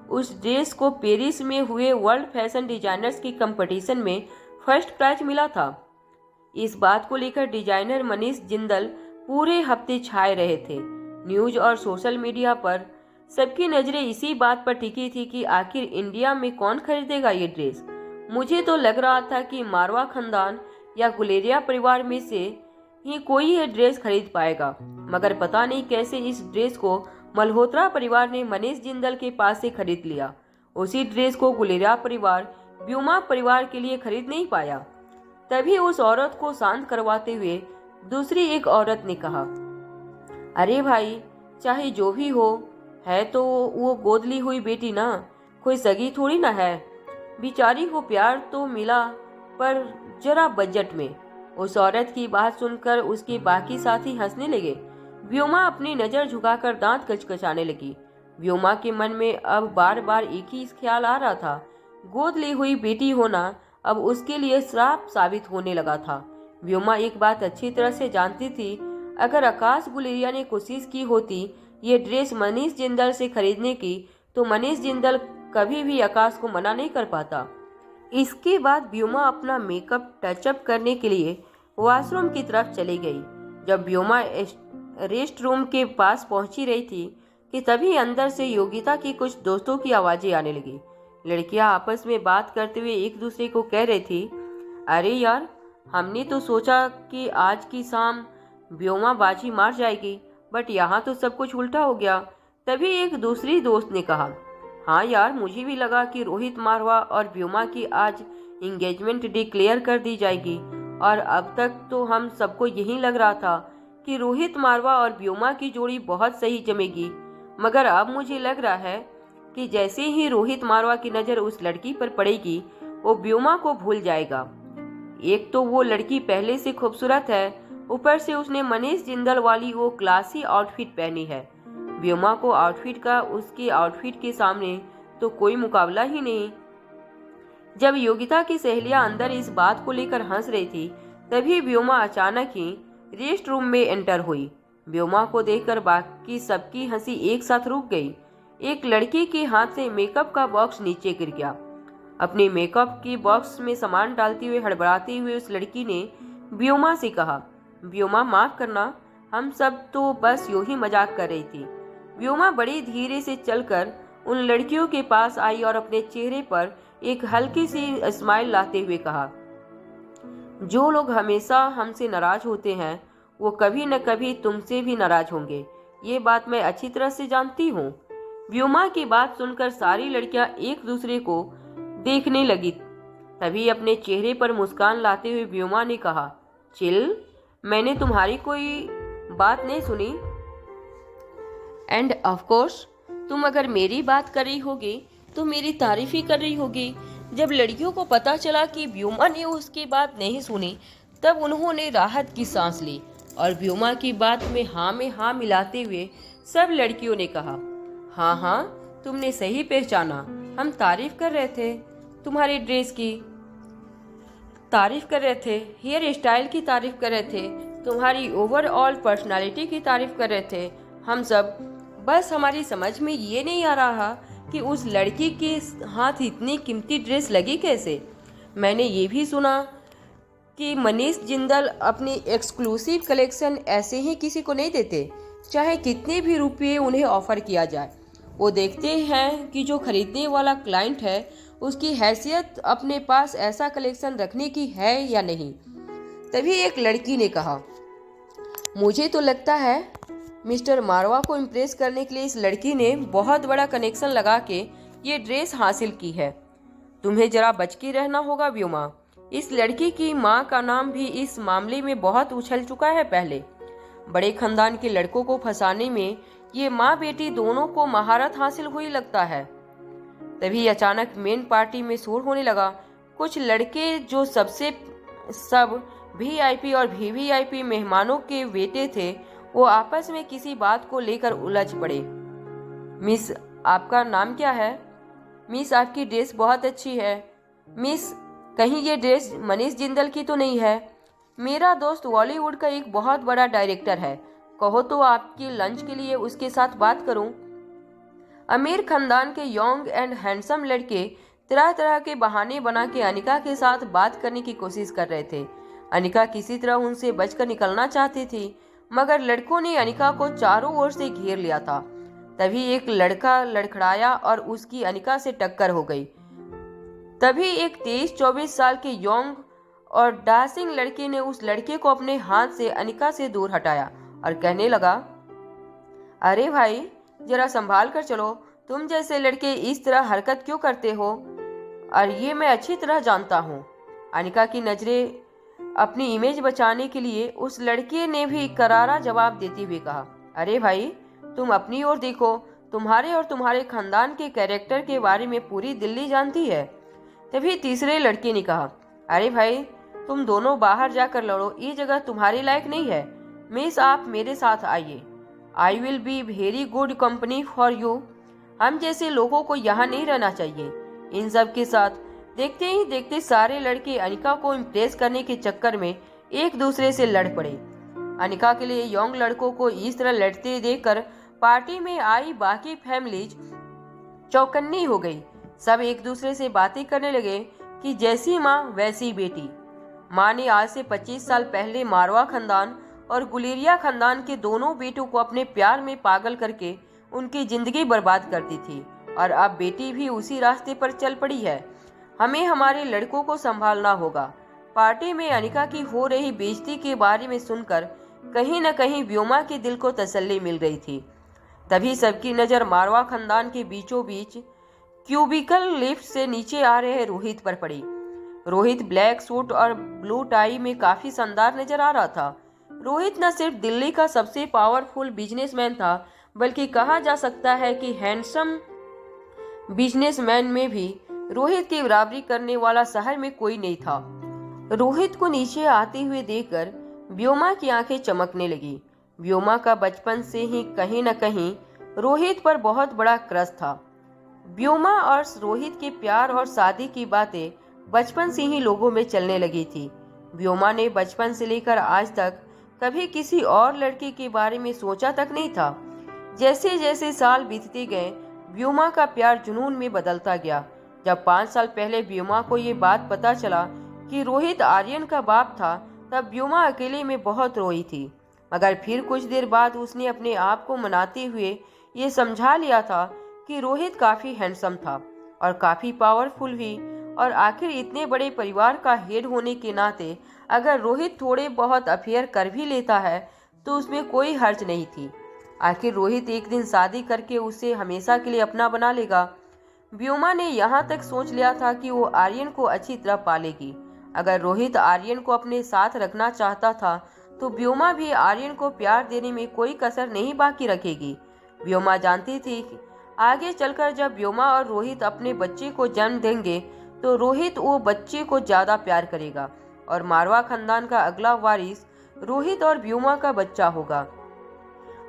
उस ड्रेस को पेरिस में हुए वर्ल्ड फैशन डिजाइनर्स के कंपटीशन में फर्स्ट प्राइज मिला था। इस बात को लेकर डिजाइनर मनीष जिंदल पूरे हफ्ते छाए रहे थे। न्यूज और सोशल मीडिया पर सबकी नजरें इसी बात पर टिकी थी कि आखिर इंडिया में कौन खरीदेगा ये ड्रेस। मुझे तो लग रहा था कि मारवा खानदान या गुलेरिया परिवार में से ही कोई ये ड्रेस खरीद पाएगा, मगर पता नहीं कैसे इस ड्रेस को मल्होत्रा परिवार ने मनीष जिंदल के पास से खरीद लिया। उसी ड्रेस को गुलेरिया परिवार व्योमा परिवार के लिए खरीद नहीं पाया। तभी उस औरत को शांत करवाते हुए दूसरी एक औरत ने कहा, अरे भाई, चाहे जो भी हो, है तो वो गोद ली हुई बेटी ना, कोई सगी थोड़ी ना है। बेचारी को प्यार तो मिला, पर जरा बजट में। उस औरत की बात सुनकर उसके बाकी साथी हंसने लगे। व्योमा अपनी नजर झुकाकर दांत कचकचाने लगी। व्योमा के मन में अब बार बार एक ही ख्याल आ रहा था, गोद ली हुई बेटी होना अब उसके लिए श्राप साबित होने लगा था। व्योमा एक बात अच्छी तरह से जानती थी, अगर आकाश गुलेरिया ने कोशिश की होती ये ड्रेस मनीष जिंदल से खरीदने की, तो मनीष जिंदल कभी भी आकाश को मना नहीं कर पाता। इसके बाद व्योमा अपना मेकअप टचअप करने के लिए वॉशरूम की तरफ चली गई। जब व्योमा रेस्ट रूम के पास पहुंची रही थी कि तभी अंदर से योगिता की कुछ दोस्तों की आवाजें आने लगी। लड़कियां आपस में बात करते हुए एक दूसरे को कह रही थी, अरे यार, हमने तो सोचा कि आज की शाम व्योमा बाजी मार जाएगी, बट यहाँ तो सब कुछ उल्टा हो गया। तभी एक दूसरी दोस्त ने कहा, हाँ यार, मुझे भी लगा कि रोहित मारवा और व्योमा की आज एंगेजमेंट डिक्लेयर कर दी जाएगी, और अब तक तो हम सबको यही लग रहा था कि रोहित मारवा और व्योमा की जोड़ी बहुत सही जमेगी। मगर अब मुझे लग रहा है कि जैसे ही रोहित मारवा की नज़र उस लड़की पर पड़ेगी, वो व्योमा को भूल जाएगा। एक तो वो लड़की पहले से खूबसूरत है, ऊपर से उसने मनीष जिंदल वाली वो क्लासी आउटफिट पहनी है। व्योमा को आउटफिट का उसके आउटफिट के सामने तो कोई मुकाबला ही नहीं। जब योगिता की सहेलियां अंदर इस बात को लेकर हंस रही थी, तभी व्योमा अचानक ही रेस्ट रूम में एंटर हुई। व्योमा को देखकर बाकी सबकी हंसी एक साथ रुक गई। एक लड़की के हाथ से मेकअप का बॉक्स नीचे गिर गया। अपने मेकअप की बॉक्स में सामान डालते हुए हड़बड़ाते हुए उस लड़की ने व्योमा से कहा, व्योमा माफ करना, हम सब तो बस यूं ही मजाक कर रही थी। व्योमा बड़ी धीरे से चलकर उन लड़कियों के पास आई और अपने चेहरे पर एक हल्की सी स्माइल लाते हुए कहा, जो लोग हमेशा हमसे नाराज होते हैं वो कभी न कभी तुमसे भी नाराज होंगे, ये बात मैं अच्छी तरह से जानती हूँ। व्योमा की बात सुनकर सारी लड़कियां एक दूसरे को देखने लगी। तभी अपने चेहरे पर मुस्कान लाते हुए व्योमा ने कहा, चिल, मैंने तुम्हारी कोई बात नहीं सुनी, एंड ऑफ कोर्स तुम अगर मेरी बात कर रही होगी तो मेरी तारीफ ही कर रही होगी। जब लड़कियों को पता चला कि व्योमा ने उसकी बात नहीं सुनी, तब उन्होंने राहत की सांस ली और व्योमा की बात में हाँ मिलाते हुए सब लड़कियों ने कहा, हाँ हाँ, तुमने सही पहचाना, हम तारीफ कर रहे थे। तुम्हारी ड्रेस की तारीफ कर रहे थे, हेयर स्टाइल की तारीफ कर रहे थे, तुम्हारी ओवरऑल पर्सनालिटी की तारीफ कर रहे थे हम सब। बस हमारी समझ में ये नहीं आ रहा कि उस लड़की के हाथ इतनी कीमती ड्रेस लगी कैसे। मैंने ये भी सुना कि मनीष जिंदल अपनी एक्सक्लूसिव कलेक्शन ऐसे ही किसी को नहीं देते, चाहे कितने भी रुपये उन्हें ऑफर किया जाए। वो देखते हैं कि जो खरीदने वाला क्लाइंट है उसकी हैसियत अपने पास ऐसा कलेक्शन रखने की है या नहीं। तभी एक लड़की ने कहा, मुझे तो लगता है मिस्टर मारवा को इम्प्रेस करने के लिए इस लड़की ने बहुत बड़ा कनेक्शन लगा के ये ड्रेस हासिल की है। तुम्हें जरा बच के रहना होगा व्योमा। इस लड़की की माँ का नाम भी इस मामले में बहुत उछल चुका है। पहले बड़े खानदान के लड़कों को फंसाने में ये माँ बेटी दोनों को महारत हासिल हुई लगता है। तभी अचानक मेन पार्टी में शोर होने लगा। कुछ लड़के जो सब वीआईपी और वीवीआईपी मेहमानों के बेटे थे, वो आपस में किसी बात को लेकर उलझ पड़े। मिस, आपका नाम क्या है? मिस, आपकी ड्रेस बहुत अच्छी है। मिस, कहीं ये ड्रेस मनीष जिंदल की तो नहीं है? मेरा दोस्त बॉलीवुड का एक बहुत बड़ा डायरेक्टर है, कहो तो आपकी लंच के लिए उसके साथ बात करूं। अमीर खानदान के यंग एंड हैंडसम लड़के तरह तरह के बहाने बना के अनिका के साथ बात करने की कोशिश कर रहे थे। अनिका किसी तरह उनसे बचकर निकलना चाहती थी, मगर लड़कों ने अनिका को चारों ओर से घेर लिया था। तभी एक लड़का लड़खड़ाया और उसकी अनिका से टक्कर हो गई। तभी एक 23-24 साल के यंग और डासिंग लड़के ने उस लड़के को अपने हाथ से अनिका से दूर हटाया और कहने लगा, अरे भाई, जरा संभाल कर चलो। तुम जैसे लड़के इस तरह हरकत क्यों करते हो? और ये मैं अच्छी तरह जानता हूँ। अनिका की नजरें अपनी इमेज बचाने के लिए उस लड़के ने भी करारा जवाब देते हुए कहा, अरे भाई, तुम अपनी ओर देखो। तुम्हारे और तुम्हारे खानदान के कैरेक्टर के बारे में पूरी दिल्ली जानती है। तभी तीसरे लड़के ने कहा, अरे भाई, तुम दोनों बाहर जाकर लड़ो, ये जगह तुम्हारे लायक नहीं है। मिस, आप मेरे साथ आइए। I will be very good company for you. हम जैसे लोगों को यहाँ नहीं रहना चाहिए। इन सब के साथ देखते ही देखते सारे लड़के अनिका को इम्प्रेस करने के चक्कर में एक दूसरे से लड़ पड़े। अनिका के लिए यंग लड़कों को इस तरह लड़ते देखकर पार्टी में आई बाकी फैमिलीज चौकन्नी हो गई। सब एक दूसरे से बातें करने लगे कि जैसी माँ वैसी बेटी। माँ ने आज से 25 साल पहले मारवा खानदान और गुलेरिया खानदान के दोनों बेटों को अपने प्यार में पागल करके उनकी जिंदगी बर्बाद कर दी थी, और अब बेटी भी उसी रास्ते पर चल पड़ी है। हमें हमारे लड़कों को संभालना होगा। पार्टी में अनिका की हो रही बेइज्जती के बारे में सुनकर कहीं न कहीं व्योमा के दिल को तसल्ली मिल रही थी। तभी सबकी नजर मारवा खानदान के बीचों बीच क्यूबिकल लिफ्ट से नीचे आ रहे रोहित पर पड़ी। रोहित ब्लैक सूट और ब्लू टाई में काफी शानदार नजर आ रहा था। रोहित न सिर्फ दिल्ली का सबसे पावरफुल बिजनेसमैन था, बल्कि कहा जा सकता है कि हैंडसम बिजनेसमैन में भी रोहित की बराबरी करने वाला शहर में कोई नहीं था। रोहित को नीचे आते हुए देखकर व्योमा की आंखें चमकने लगी। व्योमा का बचपन से ही कहीं न कहीं रोहित पर बहुत बड़ा क्रश था। व्योमा और रोहित के प्यार और शादी की बातें बचपन से ही लोगों में चलने लगी थी। व्योमा ने बचपन से लेकर आज तक कभी किसी और लड़के के बारे में सोचा तक नहीं था। जैसे जैसे साल बीतते गए, व्योमा का प्यार जुनून में बदलता गया। जब 5 साल पहले व्योमा को ये बात पता चला कि रोहित आर्यन का बाप था, तब व्योमा अकेले में बहुत रोई थी। मगर फिर कुछ देर बाद उसने अपने आप को मनाते हुए ये समझा लिया था कि रोहित काफी हैंडसम था और काफी पावरफुल भी, और आखिर इतने बड़े परिवार का हेड होने के नाते अगर रोहित थोड़े बहुत अफेयर कर भी लेता है तो उसमें कोई हर्ज नहीं थी। आखिर रोहित एक दिन शादी करके उसे हमेशा के लिए अपना बना लेगा। व्योमा ने यहाँ तक सोच लिया था कि वो आर्यन को अच्छी तरह पालेगी। अगर रोहित आर्यन को अपने साथ रखना चाहता था तो व्योमा भी आर्यन को प्यार देने में कोई कसर नहीं बाकी रखेगी। व्योमा जानती थी कि आगे चलकर जब व्योमा और रोहित अपने बच्चे को जन्म देंगे तो रोहित वो बच्चे को ज्यादा प्यार करेगा और मारवा खानदान का अगला वारिस रोहित और व्योमा का बच्चा होगा।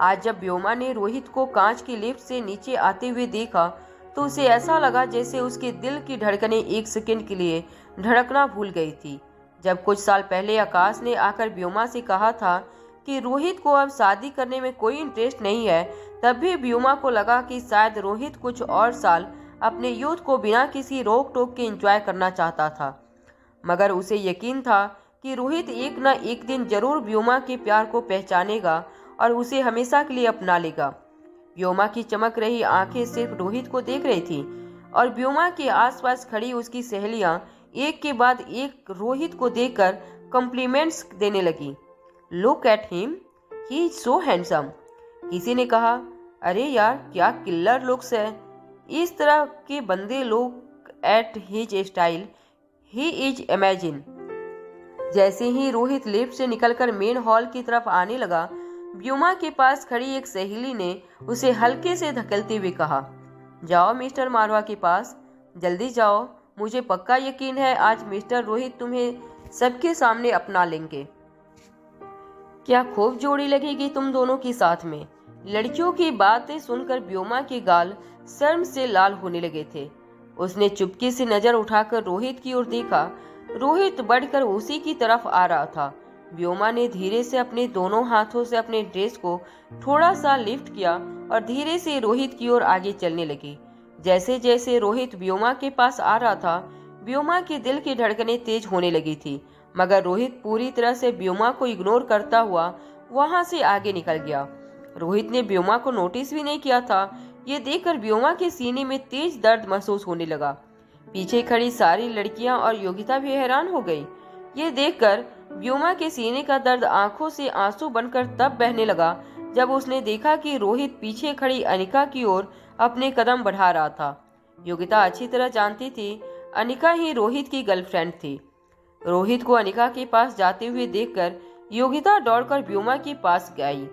आज जब व्योमा ने रोहित को कांच की लिफ्ट से नीचे आते हुए देखा तो उसे ऐसा लगा जैसे उसके दिल की धड़कनें एक सेकंड के लिए धड़कना भूल गई थी। जब कुछ साल पहले आकाश ने आकर व्योमा से कहा था कि रोहित को अब शादी करने में कोई इंटरेस्ट नहीं है, तब भी व्योमा को लगा कि शायद रोहित कुछ और साल अपने यूथ को बिना किसी रोक टोक के एंजॉय करना चाहता था। मगर उसे यकीन था कि रोहित एक न एक दिन जरूर व्योमा के प्यार को पहचानेगा और उसे हमेशा के लिए अपना लेगा। व्योमा की चमक रही आंखें सिर्फ रोहित को देख रही थी और व्योमा के आसपास खड़ी उसकी सहेलियां एक के बाद एक रोहित को देखकर कॉम्प्लीमेंट्स देने लगी। Look at him, he is so handsome. किसी ने कहा, अरे यार क्या किलर लुक्स है। इस तरह के बंदे look at his style, he is imagine. जैसे ही रोहित लिफ्ट से निकलकर मेन हॉल की तरफ आने लगा, व्योमा के पास खड़ी एक सहेली ने उसे हल्के से धकेलते हुए कहा, जाओ मिस्टर मारवा के पास, जल्दी जाओ। मुझे पक्का यकीन है आज मिस्टर रोहित तुम्हें सबके सामने अपना लेंगे। क्या खूब जोड़ी लगेगी तुम दोनों की साथ में। लड़कियों की बातें सुनकर व्योमा के गाल शर्म से लाल होने लगे थे। उसने चुपके से नजर उठाकर रोहित की ओर देखा। रोहित बढ़कर उसी की तरफ आ रहा था। व्योमा ने धीरे से अपने दोनों हाथों से अपने ड्रेस को थोड़ा सा लिफ्ट किया और धीरे से रोहित की ओर आगे चलने लगी। जैसे जैसे रोहित व्योमा के पास आ रहा था, व्योमा के दिल की धड़कनें तेज होने लगी थी, मगर रोहित पूरी तरह से व्योमा को इग्नोर करता हुआ वहां से आगे निकल गया। रोहित ने व्योमा को नोटिस भी नहीं किया था। ये देखकर व्योमा के सीने में तेज दर्द महसूस होने लगा। पीछे खड़ी सारी लड़कियां और योगिता भी हैरान हो गई। ये देखकर व्योमा के सीने का दर्द आंखों से आंसू बनकर तब बहने लगा जब उसने देखा कि रोहित पीछे खड़ी अनिका की ओर अपने कदम बढ़ा रहा था। योगिता अच्छी तरह जानती थी अनिका ही रोहित की गर्लफ्रेंड थी। रोहित को अनिका के पास जाते हुए देखकर योगिता दौड़कर व्योमा के पास गई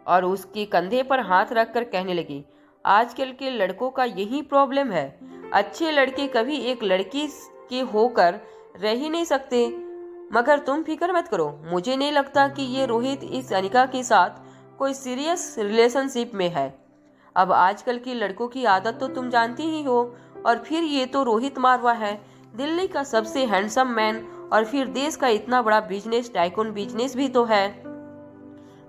और उसके कंधे पर हाथ रखकर कहने लगी, आजकल के लड़कों का यही प्रॉब्लम है। अच्छे लड़के कभी एक लड़की के होकर रह ही नहीं सकते। मगर तुम फिक्र मत करो, मुझे नहीं लगता कि ये रोहित इस अनिका के साथ कोई सीरियस रिलेशनशिप में है। अब आजकल के लड़कों की आदत तो तुम जानती ही हो। और फिर ये तो रोहित मारवा है, दिल्ली का सबसे हैंडसम मैन, और फिर देश का इतना बड़ा बिजनेस टाइकून बिजनेस भी तो है।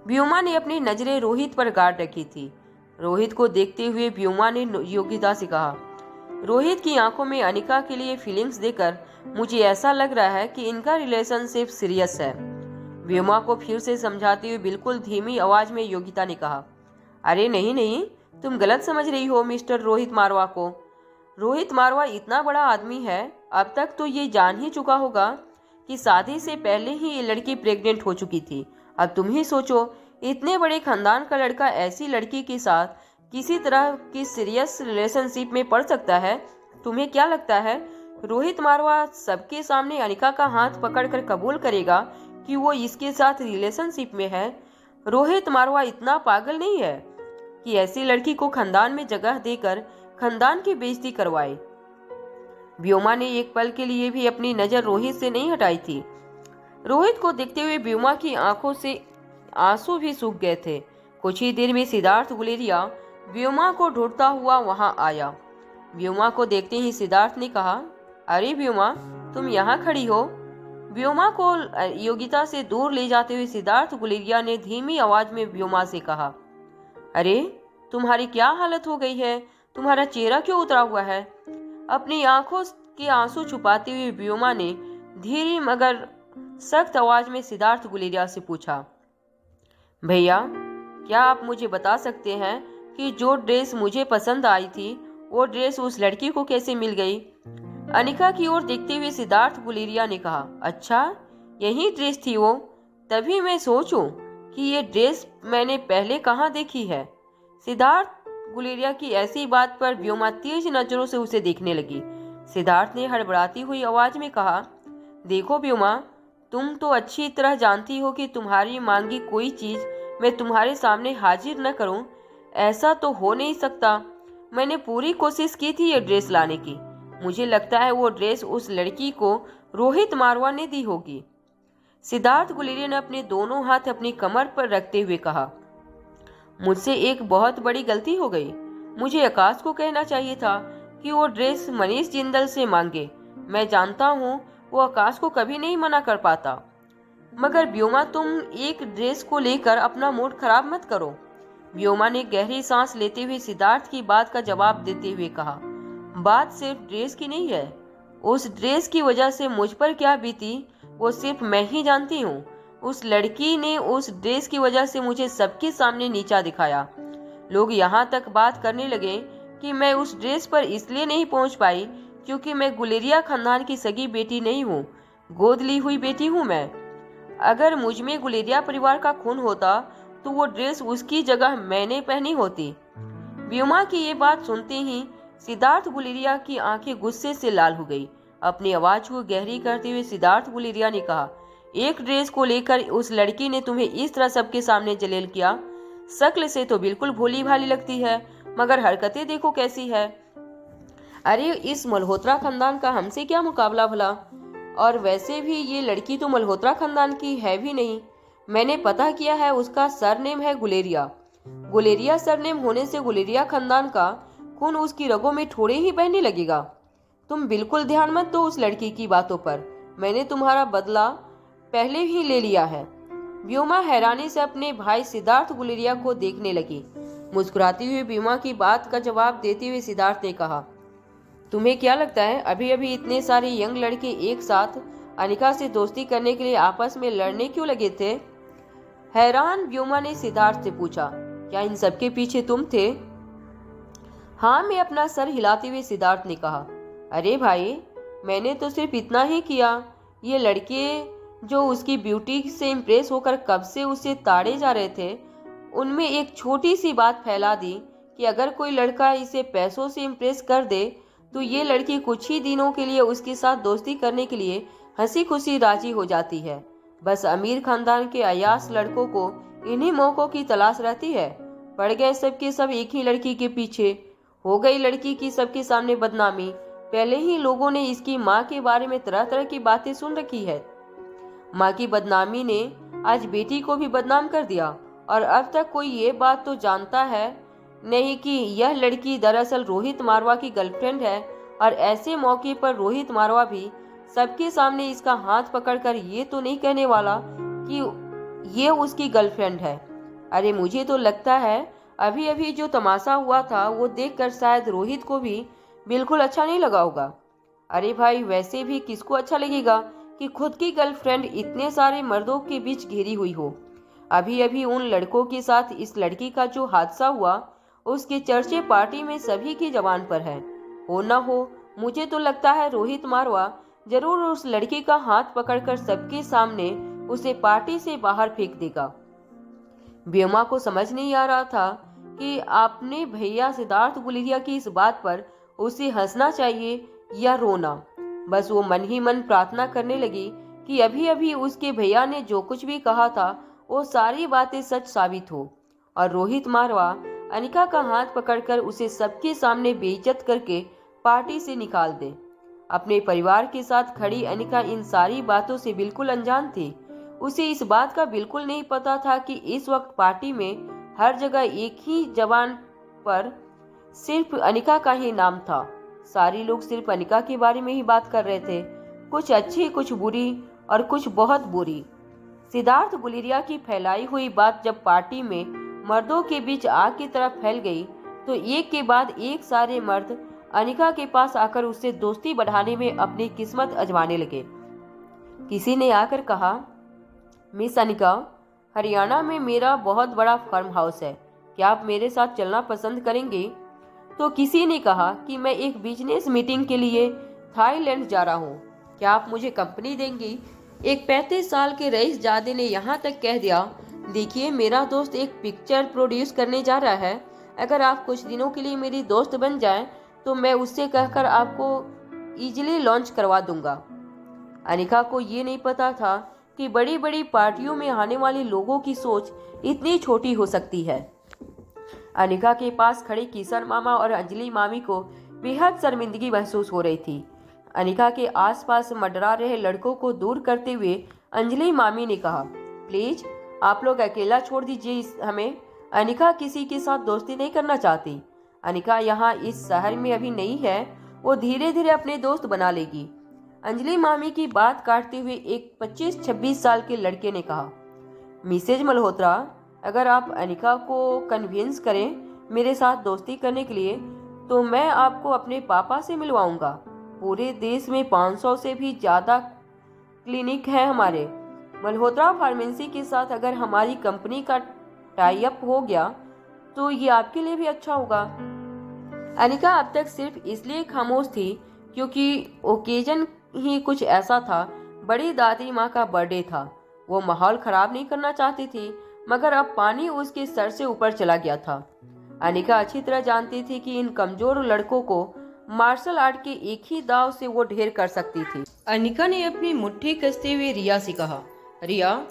व्योमा ने अपनी नजरें रोहित पर गाड़ रखी थी। रोहित को देखते हुए व्योमा ने योगिता से कहा, रोहित की आंखों में अनिका के लिए फीलिंग्स देखकर मुझे ऐसा लग रहा है कि इनका रिलेशनशिप सीरियस है। व्योमा को फिर से समझाते हुए बिल्कुल धीमी आवाज में योगिता ने कहा, अरे नहीं नहीं, तुम गलत समझ रही हो मिस्टर रोहित मारवा को। रोहित मारवा इतना बड़ा आदमी है, अब तक तो ये जान ही चुका होगा कि शादी से पहले ही ये लड़की प्रेग्नेंट हो चुकी थी। अब तुम ही सोचो, इतने बड़े खानदान का लड़का ऐसी लड़की के साथ किसी तरह की सीरियस रिलेशनशिप में पड़ सकता है? तुम्हें क्या लगता है रोहित मारवा सबके सामने अनिका का हाथ पकड़कर कबूल करेगा कि वो इसके साथ रिलेशनशिप में है? रोहित मारवा इतना पागल नहीं है कि ऐसी लड़की को खानदान में जगह देकर खानदान की बेइज्जती करवाए। व्योमा ने एक पल के लिए भी अपनी नजर रोहित से नहीं हटाई थी। रोहित को देखते हुए व्योमा की आंखों से आंसू भी सूख गए थे। कुछ ही देर में सिद्धार्थ गुलेरिया व्योमा को ढूंढता हुआ वहां आया। व्योमा को देखते ही सिद्धार्थ ने कहा, अरे व्योमा, तुम यहाँ खड़ी हो। व्योमा को योगिता से दूर ले जाते हुए सिद्धार्थ गुलेरिया ने धीमी आवाज में व्योमा से कहा, अरे तुम्हारी क्या हालत हो गई है? तुम्हारा चेहरा क्यों उतरा हुआ है? अपनी आंखों के आंसू छुपाते हुए व्योमा ने धीरे मगर सख्त आवाज में सिद्धार्थ गुलेरिया से पूछा, भैया क्या आप मुझे बता सकते हैं कि जो ड्रेस मुझे पसंद आई थी वो ड्रेस उस लड़की को कैसे मिल गई? अनिका की ओर देखते हुए सिद्धार्थ गुलेरिया ने कहा, अच्छा यही ड्रेस थी वो? तभी मैं सोचूं कि ये ड्रेस मैंने पहले कहाँ देखी है। सिद्धार्थ गुलेरिया की ऐसी बात पर व्योमा तेज नजरों से उसे देखने लगी। सिद्धार्थ ने हड़बड़ाती हुई आवाज में कहा, देखो व्योमा, तुम तो अच्छी तरह जानती हो कि तुम्हारी मांगी कोई चीज मैं तुम्हारे सामने हाजिर न करूं, ऐसा तो हो नहीं सकता। मैंने पूरी कोशिश की थी ये ड्रेस लाने की। मुझे लगता है वो ड्रेस उस लड़की को रोहित मारवा ने दी होगी। सिद्धार्थ गुलेरिया ने अपने दोनों हाथ अपनी कमर पर रखते हुए कहा, मुझसे एक बहुत बड़ी गलती हो गई। मुझे आकाश को कहना चाहिए था कि वो ड्रेस मनीष जिंदल से मांगे। मैं जानता हूँ वो आकाश को कभी नहीं मना कर पाता। मगर व्योमा, तुम एक ड्रेस को लेकर अपना मूड खराब मत करो। व्योमा ने गहरी सांस लेते हुए सिद्धार्थ की बात का जवाब देते हुए कहा, बात सिर्फ ड्रेस की नहीं है। उस ड्रेस की वजह से मुझ पर क्या बीती वो सिर्फ मैं ही जानती हूँ। उस लड़की ने उस ड्रेस की वजह से मुझे सबके सामने नीचा दिखाया। लोग यहाँ तक बात करने लगे कि मैं उस ड्रेस पर इसलिए नहीं पहुँच पाई क्योंकि मैं गुलेरिया खानदान की सगी बेटी नहीं हूँ, गोद ली हुई बेटी हूँ मैं। अगर मुझ में गुलेरिया परिवार का खून होता तो वो ड्रेस उसकी जगह मैंने पहनी होती। व्योमा की ये बात सुनते ही सिद्धार्थ गुलेरिया की आंखें गुस्से से लाल हो गई। अपनी आवाज को गहरी करते हुए सिद्धार्थ गुलेरिया ने कहा, एक ड्रेस को लेकर उस लड़की ने तुम्हें इस तरह सबके सामने जलील किया। शक्ल से तो बिल्कुल भोली भाली लगती है, मगर हरकतें देखो कैसी है। अरे इस मल्होत्रा खानदान का हमसे क्या मुकाबला भला। और वैसे भी ये लड़की तो मल्होत्रा खानदान की है भी नहीं। मैंने पता किया है, उसका सरनेम है गुलेरिया। गुलेरिया सरनेम होने से गुलेरिया खानदान का खून उसकी रगों में थोड़े ही बहने लगेगा। तुम बिल्कुल ध्यान मत दो उस लड़की की बातों पर। मैंने तुम्हारा बदला पहले ही ले लिया है। व्योमा हैरानी से अपने भाई सिद्धार्थ गुलेरिया को देखने लगी। मुस्कुराती हुई व्योमा की बात का जवाब देते हुए सिद्धार्थ ने कहा, तुम्हें क्या लगता है अभी अभी इतने सारे यंग लड़के एक साथ अनिका से दोस्ती करने के लिए आपस में लड़ने क्यों लगे थे? हैरान व्योमा ने सिद्धार्थ से पूछा, क्या इन सबके पीछे तुम थे? हाँ, मैं अपना सर हिलाते हुए सिद्धार्थ ने कहा, अरे भाई मैंने तो सिर्फ इतना ही किया। ये लड़के जो उसकी ब्यूटी से इम्प्रेस होकर कब से उसे ताड़े जा रहे थे, उनमें एक छोटी सी बात फैला दी कि अगर कोई लड़का इसे पैसों से इम्प्रेस कर दे तो ये लड़की कुछ ही दिनों के लिए उसके साथ दोस्ती करने के लिए हंसी खुशी राजी हो जाती है। बस अमीर खानदान के अयास लड़कों को इन्हीं मौकों की तलाश रहती है। पड़ गए सबके सब एक ही लड़की के पीछे। हो गई लड़की की सबके सामने बदनामी। पहले ही लोगों ने इसकी माँ के बारे में तरह तरह की बातें सुन रखी है। माँ की बदनामी ने आज बेटी को भी बदनाम कर दिया और अब तक कोई ये बात तो जानता है नहीं कि यह लड़की दरअसल रोहित मारवा की गर्लफ्रेंड है। और ऐसे मौके पर रोहित मारवा भी सबके सामने इसका हाथ पकड़कर ये तो नहीं कहने वाला कि ये उसकी गर्लफ्रेंड है। अरे मुझे तो लगता है अभी अभी जो तमाशा हुआ था वो देखकर शायद रोहित को भी बिल्कुल अच्छा नहीं लगा होगा। अरे भाई वैसे भी किसको अच्छा लगेगा कि खुद की गर्लफ्रेंड इतने सारे मर्दों के बीच घिरी हुई हो। अभी अभी उन लड़कों के साथ इस लड़की का जो हादसा हुआ उसके चर्चे पार्टी में सभी की जबान पर है। हो ना हो, मुझे तो लगता है रोहित मारवा जरूर उस लड़की का हाथ पकड़कर सबके सामने उसे पार्टी से बाहर फेंक देगा। व्योमा को समझ नहीं आ रहा था कि आपने भैया सिद्धार्थ गुलेरिया की इस बात पर उसे हंसना चाहिए या रोना। बस वो मन ही मन प्रार्थना करने लगी कि अभी अभी उसके भैया ने जो कुछ भी कहा था वो सारी बातें सच साबित हो और रोहित मारवा अनिका का हाथ पकड़कर उसे सबके सामने बेइज्जत करके पार्टी से निकाल दे। अपने परिवार के साथ खड़ी अनिका इन सारी बातों से बिल्कुल अनजान थी। उसे इस बात का बिल्कुल नहीं पता था कि इस वक्त पार्टी में हर जगह एक ही जबान पर सिर्फ अनिका का ही नाम था। सारे लोग सिर्फ अनिका के बारे में ही बात कर रहे थे, कुछ अच्छी, कुछ बुरी और कुछ बहुत बुरी। सिद्धार्थ गुलेरिया की फैलाई हुई बात जब पार्टी में मर्दों के बीच आग की तरह फैल गई तो एक के बाद एक सारे मर्द अनिका के पास आकर उससे दोस्ती बढ़ाने में अपनी किस्मत आजमाने लगे। किसी ने आकर कहा, मिस अनिका, हरियाणा में मेरा बहुत बड़ा फार्म हाउस है, क्या आप मेरे साथ चलना पसंद करेंगे? तो किसी ने कहा कि मैं एक बिजनेस मीटिंग के लिए थाईलैंड जा रहा हूँ, क्या आप मुझे कंपनी देंगी? एक 35 साल के रईस जादे ने यहाँ तक कह दिया, देखिए मेरा दोस्त एक पिक्चर प्रोड्यूस करने जा रहा है, अगर आप कुछ दिनों के लिए मेरी दोस्त बन जाएं तो मैं उससे कहकर आपको इजीली लॉन्च करवा दूंगा। अनिका को ये नहीं पता था कि बड़ी बड़ी पार्टियों में आने वाले लोगों की सोच इतनी छोटी हो सकती है। अनिका के पास खड़े किशन मामा और अंजलि मामी को बेहद शर्मिंदगी महसूस हो रही थी। अनिका के आसपास मंडरा रहे लड़कों को दूर करते हुए अंजलि मामी ने कहा, प्लीज आप लोग अकेला छोड़ दीजिए हमें। अनिका किसी के साथ दोस्ती नहीं करना चाहती। अनिका यहाँ इस शहर में अभी नई है, वो धीरे धीरे अपने दोस्त बना लेगी। अंजलि मामी की बात काटते हुए एक 25-26 साल के लड़के ने कहा, मिसेज मल्होत्रा, अगर आप अनिका को कन्विंस करें मेरे साथ दोस्ती करने के लिए तो मैं आपको अपने पापा से मिलवाऊंगा। पूरे देश में 500 से भी ज़्यादा क्लिनिक है हमारे। मल्होत्रा फार्मेसी के साथ अगर हमारी कंपनी का टाई अप हो गया तो ये आपके लिए भी अच्छा होगा। अनिका अब तक सिर्फ इसलिए खामोश थी क्योंकि ओकेजन ही कुछ ऐसा था। बड़ी दादी माँ का बर्थडे था। वो माहौल खराब नहीं करना चाहती थी, मगर अब पानी उसके सर से ऊपर चला गया था। अनिका अच्छी तरह जानती थी कि इन कमजोर लड़कों को मार्शल आर्ट के एक ही दाव से वो ढेर कर सकती थी। अनिका ने अपनी मुट्ठी कसते हुए रिया से कहा, रिया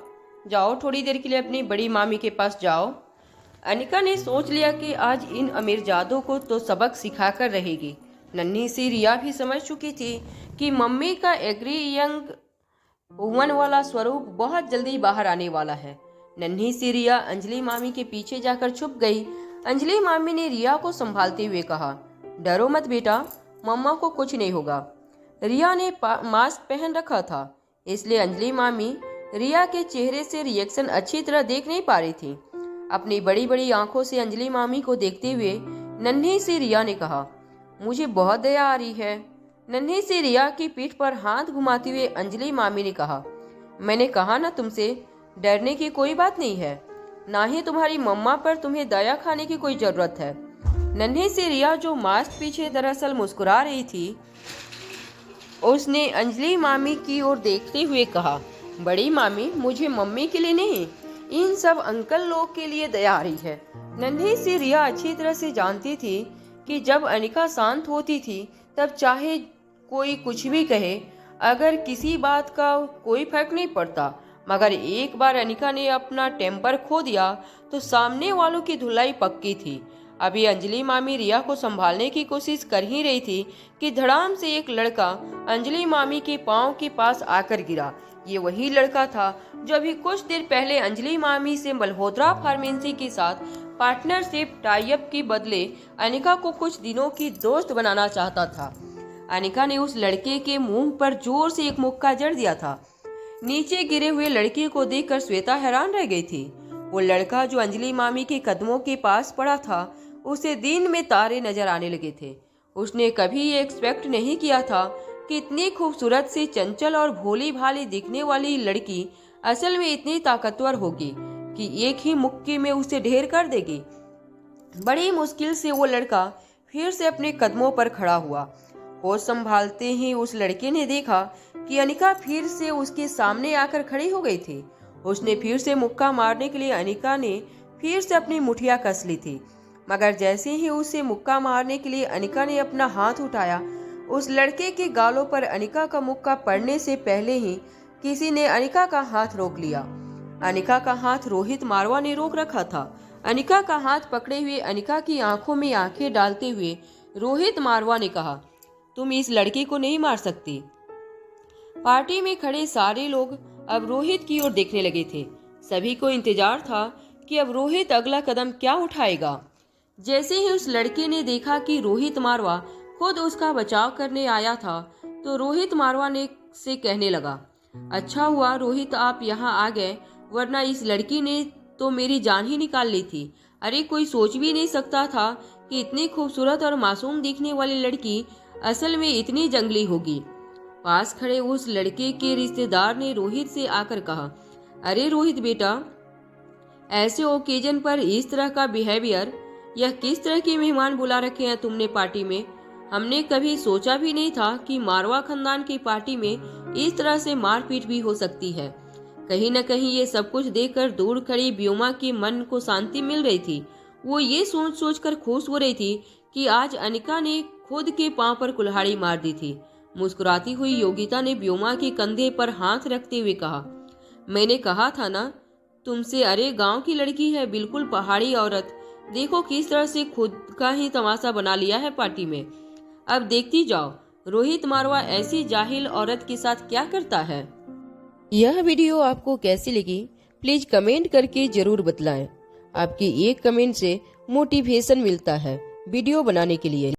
जाओ, थोड़ी देर के लिए अपनी बड़ी मामी के पास जाओ। अनिका ने सोच लिया कि आज इन अमीरजादों को तो सबक सिखाकर रहेगी। नन्ही सी रिया भी समझ चुकी थी कि मम्मी का एग्री यंग वुमन वाला स्वरूप बहुत जल्दी बाहर आने वाला है। नन्ही सी रिया अंजलि मामी के पीछे जाकर छुप गई। अंजलि मामी ने रिया को संभालते हुए कहा, डरो मत बेटा, मम्मा को कुछ नहीं होगा। रिया ने मास्क पहन रखा था, इसलिए अंजलि मामी रिया के चेहरे से रिएक्शन अच्छी तरह देख नहीं पा रही थी। अपनी बड़ी बड़ी आंखों से अंजलि मामी को देखते हुए नन्ही सी रिया ने कहा, मुझे बहुत दया आ रही है। नन्ही सी रिया की पीठ पर हाथ घुमाते हुए अंजलि मामी ने कहा, मैंने कहा ना तुमसे, डरने की कोई बात नहीं है, ना ही तुम्हारी मम्मा पर तुम्हें दया खाने की कोई जरूरत है। नन्ही सी रिया जो मास्क पीछे दरअसल मुस्कुरा रही थी, उसने अंजलि मामी की ओर देखते हुए कहा, बड़ी मामी, मुझे मम्मी के लिए नहीं, इन सब अंकल लोग के लिए दया आ रही है। नन्ही सी रिया अच्छी तरह से जानती थी कि जब अनिका शांत होती थी तब चाहे कोई कुछ भी कहे, अगर किसी बात का कोई फर्क नहीं पड़ता, मगर एक बार अनिका ने अपना टेम्पर खो दिया तो सामने वालों की धुलाई पक्की थी। अभी अंजलि मामी रिया को संभालने की कोशिश कर ही रही थी कि धड़ाम से एक लड़का अंजलि मामी के पांव के पास आकर गिरा। ये वही लड़का था जो अभी कुछ देर पहले अंजलि मामी से मल्होत्रा फार्मेसी के साथ पार्टनरशिप टाई अप के बदले अनिका को कुछ दिनों की दोस्त बनाना चाहता था। अनिका ने उस लड़के के मुंह पर जोर से एक मुक्का जड़ दिया था। नीचे गिरे हुए लड़के को देखकर श्वेता हैरान रह गई थी। वो लड़का जो अंजलि मामी के कदमों के पास पड़ा था, उसे दिन में तारे नजर आने लगे थे। उसने कभी ये एक्सपेक्ट नहीं किया था कि इतनी खूबसूरत सी, चंचल और भोली भाली दिखने वाली लड़की असल में इतनी ताकतवर होगी कि एक ही मुक्के में उसे ढेर कर देगी। बड़ी मुश्किल से वो लड़का फिर से अपने कदमों पर खड़ा हुआ। होश संभालते ही उस लड़के ने देखा कि अनिका फिर से उसके सामने आकर खड़ी हो गई थी। उसने फिर से मुक्का मारने के लिए अनिका ने फिर से अपनी मुठिया कस ली थी, मगर जैसे ही उसे मुक्का मारने के लिए अनिका ने अपना हाथ उठाया, उस लड़के के गालों पर अनिका का मुक्का पड़ने से पहले ही किसी ने अनिका का हाथ रोक लिया। अनिका का हाथ रोहित मारवा ने रोक रखा था। अनिका का हाथ पकड़े हुए अनिका की आंखों में आंखें डालते हुए रोहित मारवा ने कहा, तुम इस लड़के को नहीं मार सकती। पार्टी में खड़े सारे लोग अब रोहित की ओर देखने लगे थे। सभी को इंतजार था कि अब रोहित अगला कदम क्या उठाएगा। जैसे ही उस लड़के ने देखा कि रोहित मारवा खुद उसका बचाव करने आया था, तो रोहित मारवा ने से कहने लगा, अच्छा हुआ रोहित आप यहाँ आ गए, वरना इस लड़की ने तो मेरी जान ही निकाल ली थी। अरे कोई सोच भी नहीं सकता था कि इतनी खूबसूरत और मासूम दिखने वाली लड़की असल में इतनी जंगली होगी। पास खड़े उस लड़के के रिश्तेदार ने रोहित से आकर कहा, अरे रोहित बेटा, ऐसे ओकेजन पर इस तरह का बिहेवियर, यह किस तरह के मेहमान बुला रखे हैं तुमने पार्टी में? हमने कभी सोचा भी नहीं था कि मारवा खानदान की पार्टी में इस तरह से मारपीट भी हो सकती है। कहीं न कहीं ये सब कुछ देखकर दूर खड़ी व्योमा के मन को शांति मिल रही थी। वो ये सोच सोच कर खुश हो रही थी कि आज अनिका ने खुद के पांव पर कुल्हाड़ी मार दी थी। मुस्कुराती हुई योगिता ने व्योमा के कंधे पर हाथ रखते हुए कहा, मैंने कहा था ना तुमसे, अरे गांव की लड़की है, बिल्कुल पहाड़ी औरत, देखो किस तरह से खुद का ही तमाशा बना लिया है पार्टी में। अब देखती जाओ रोहित मारवा ऐसी जाहिल औरत के साथ क्या करता है। यह वीडियो आपको कैसी लगी प्लीज कमेंट करके जरूर बतलाएं। आपकी एक कमेंट से मोटिवेशन मिलता है। वीडियो बनाने के लिए।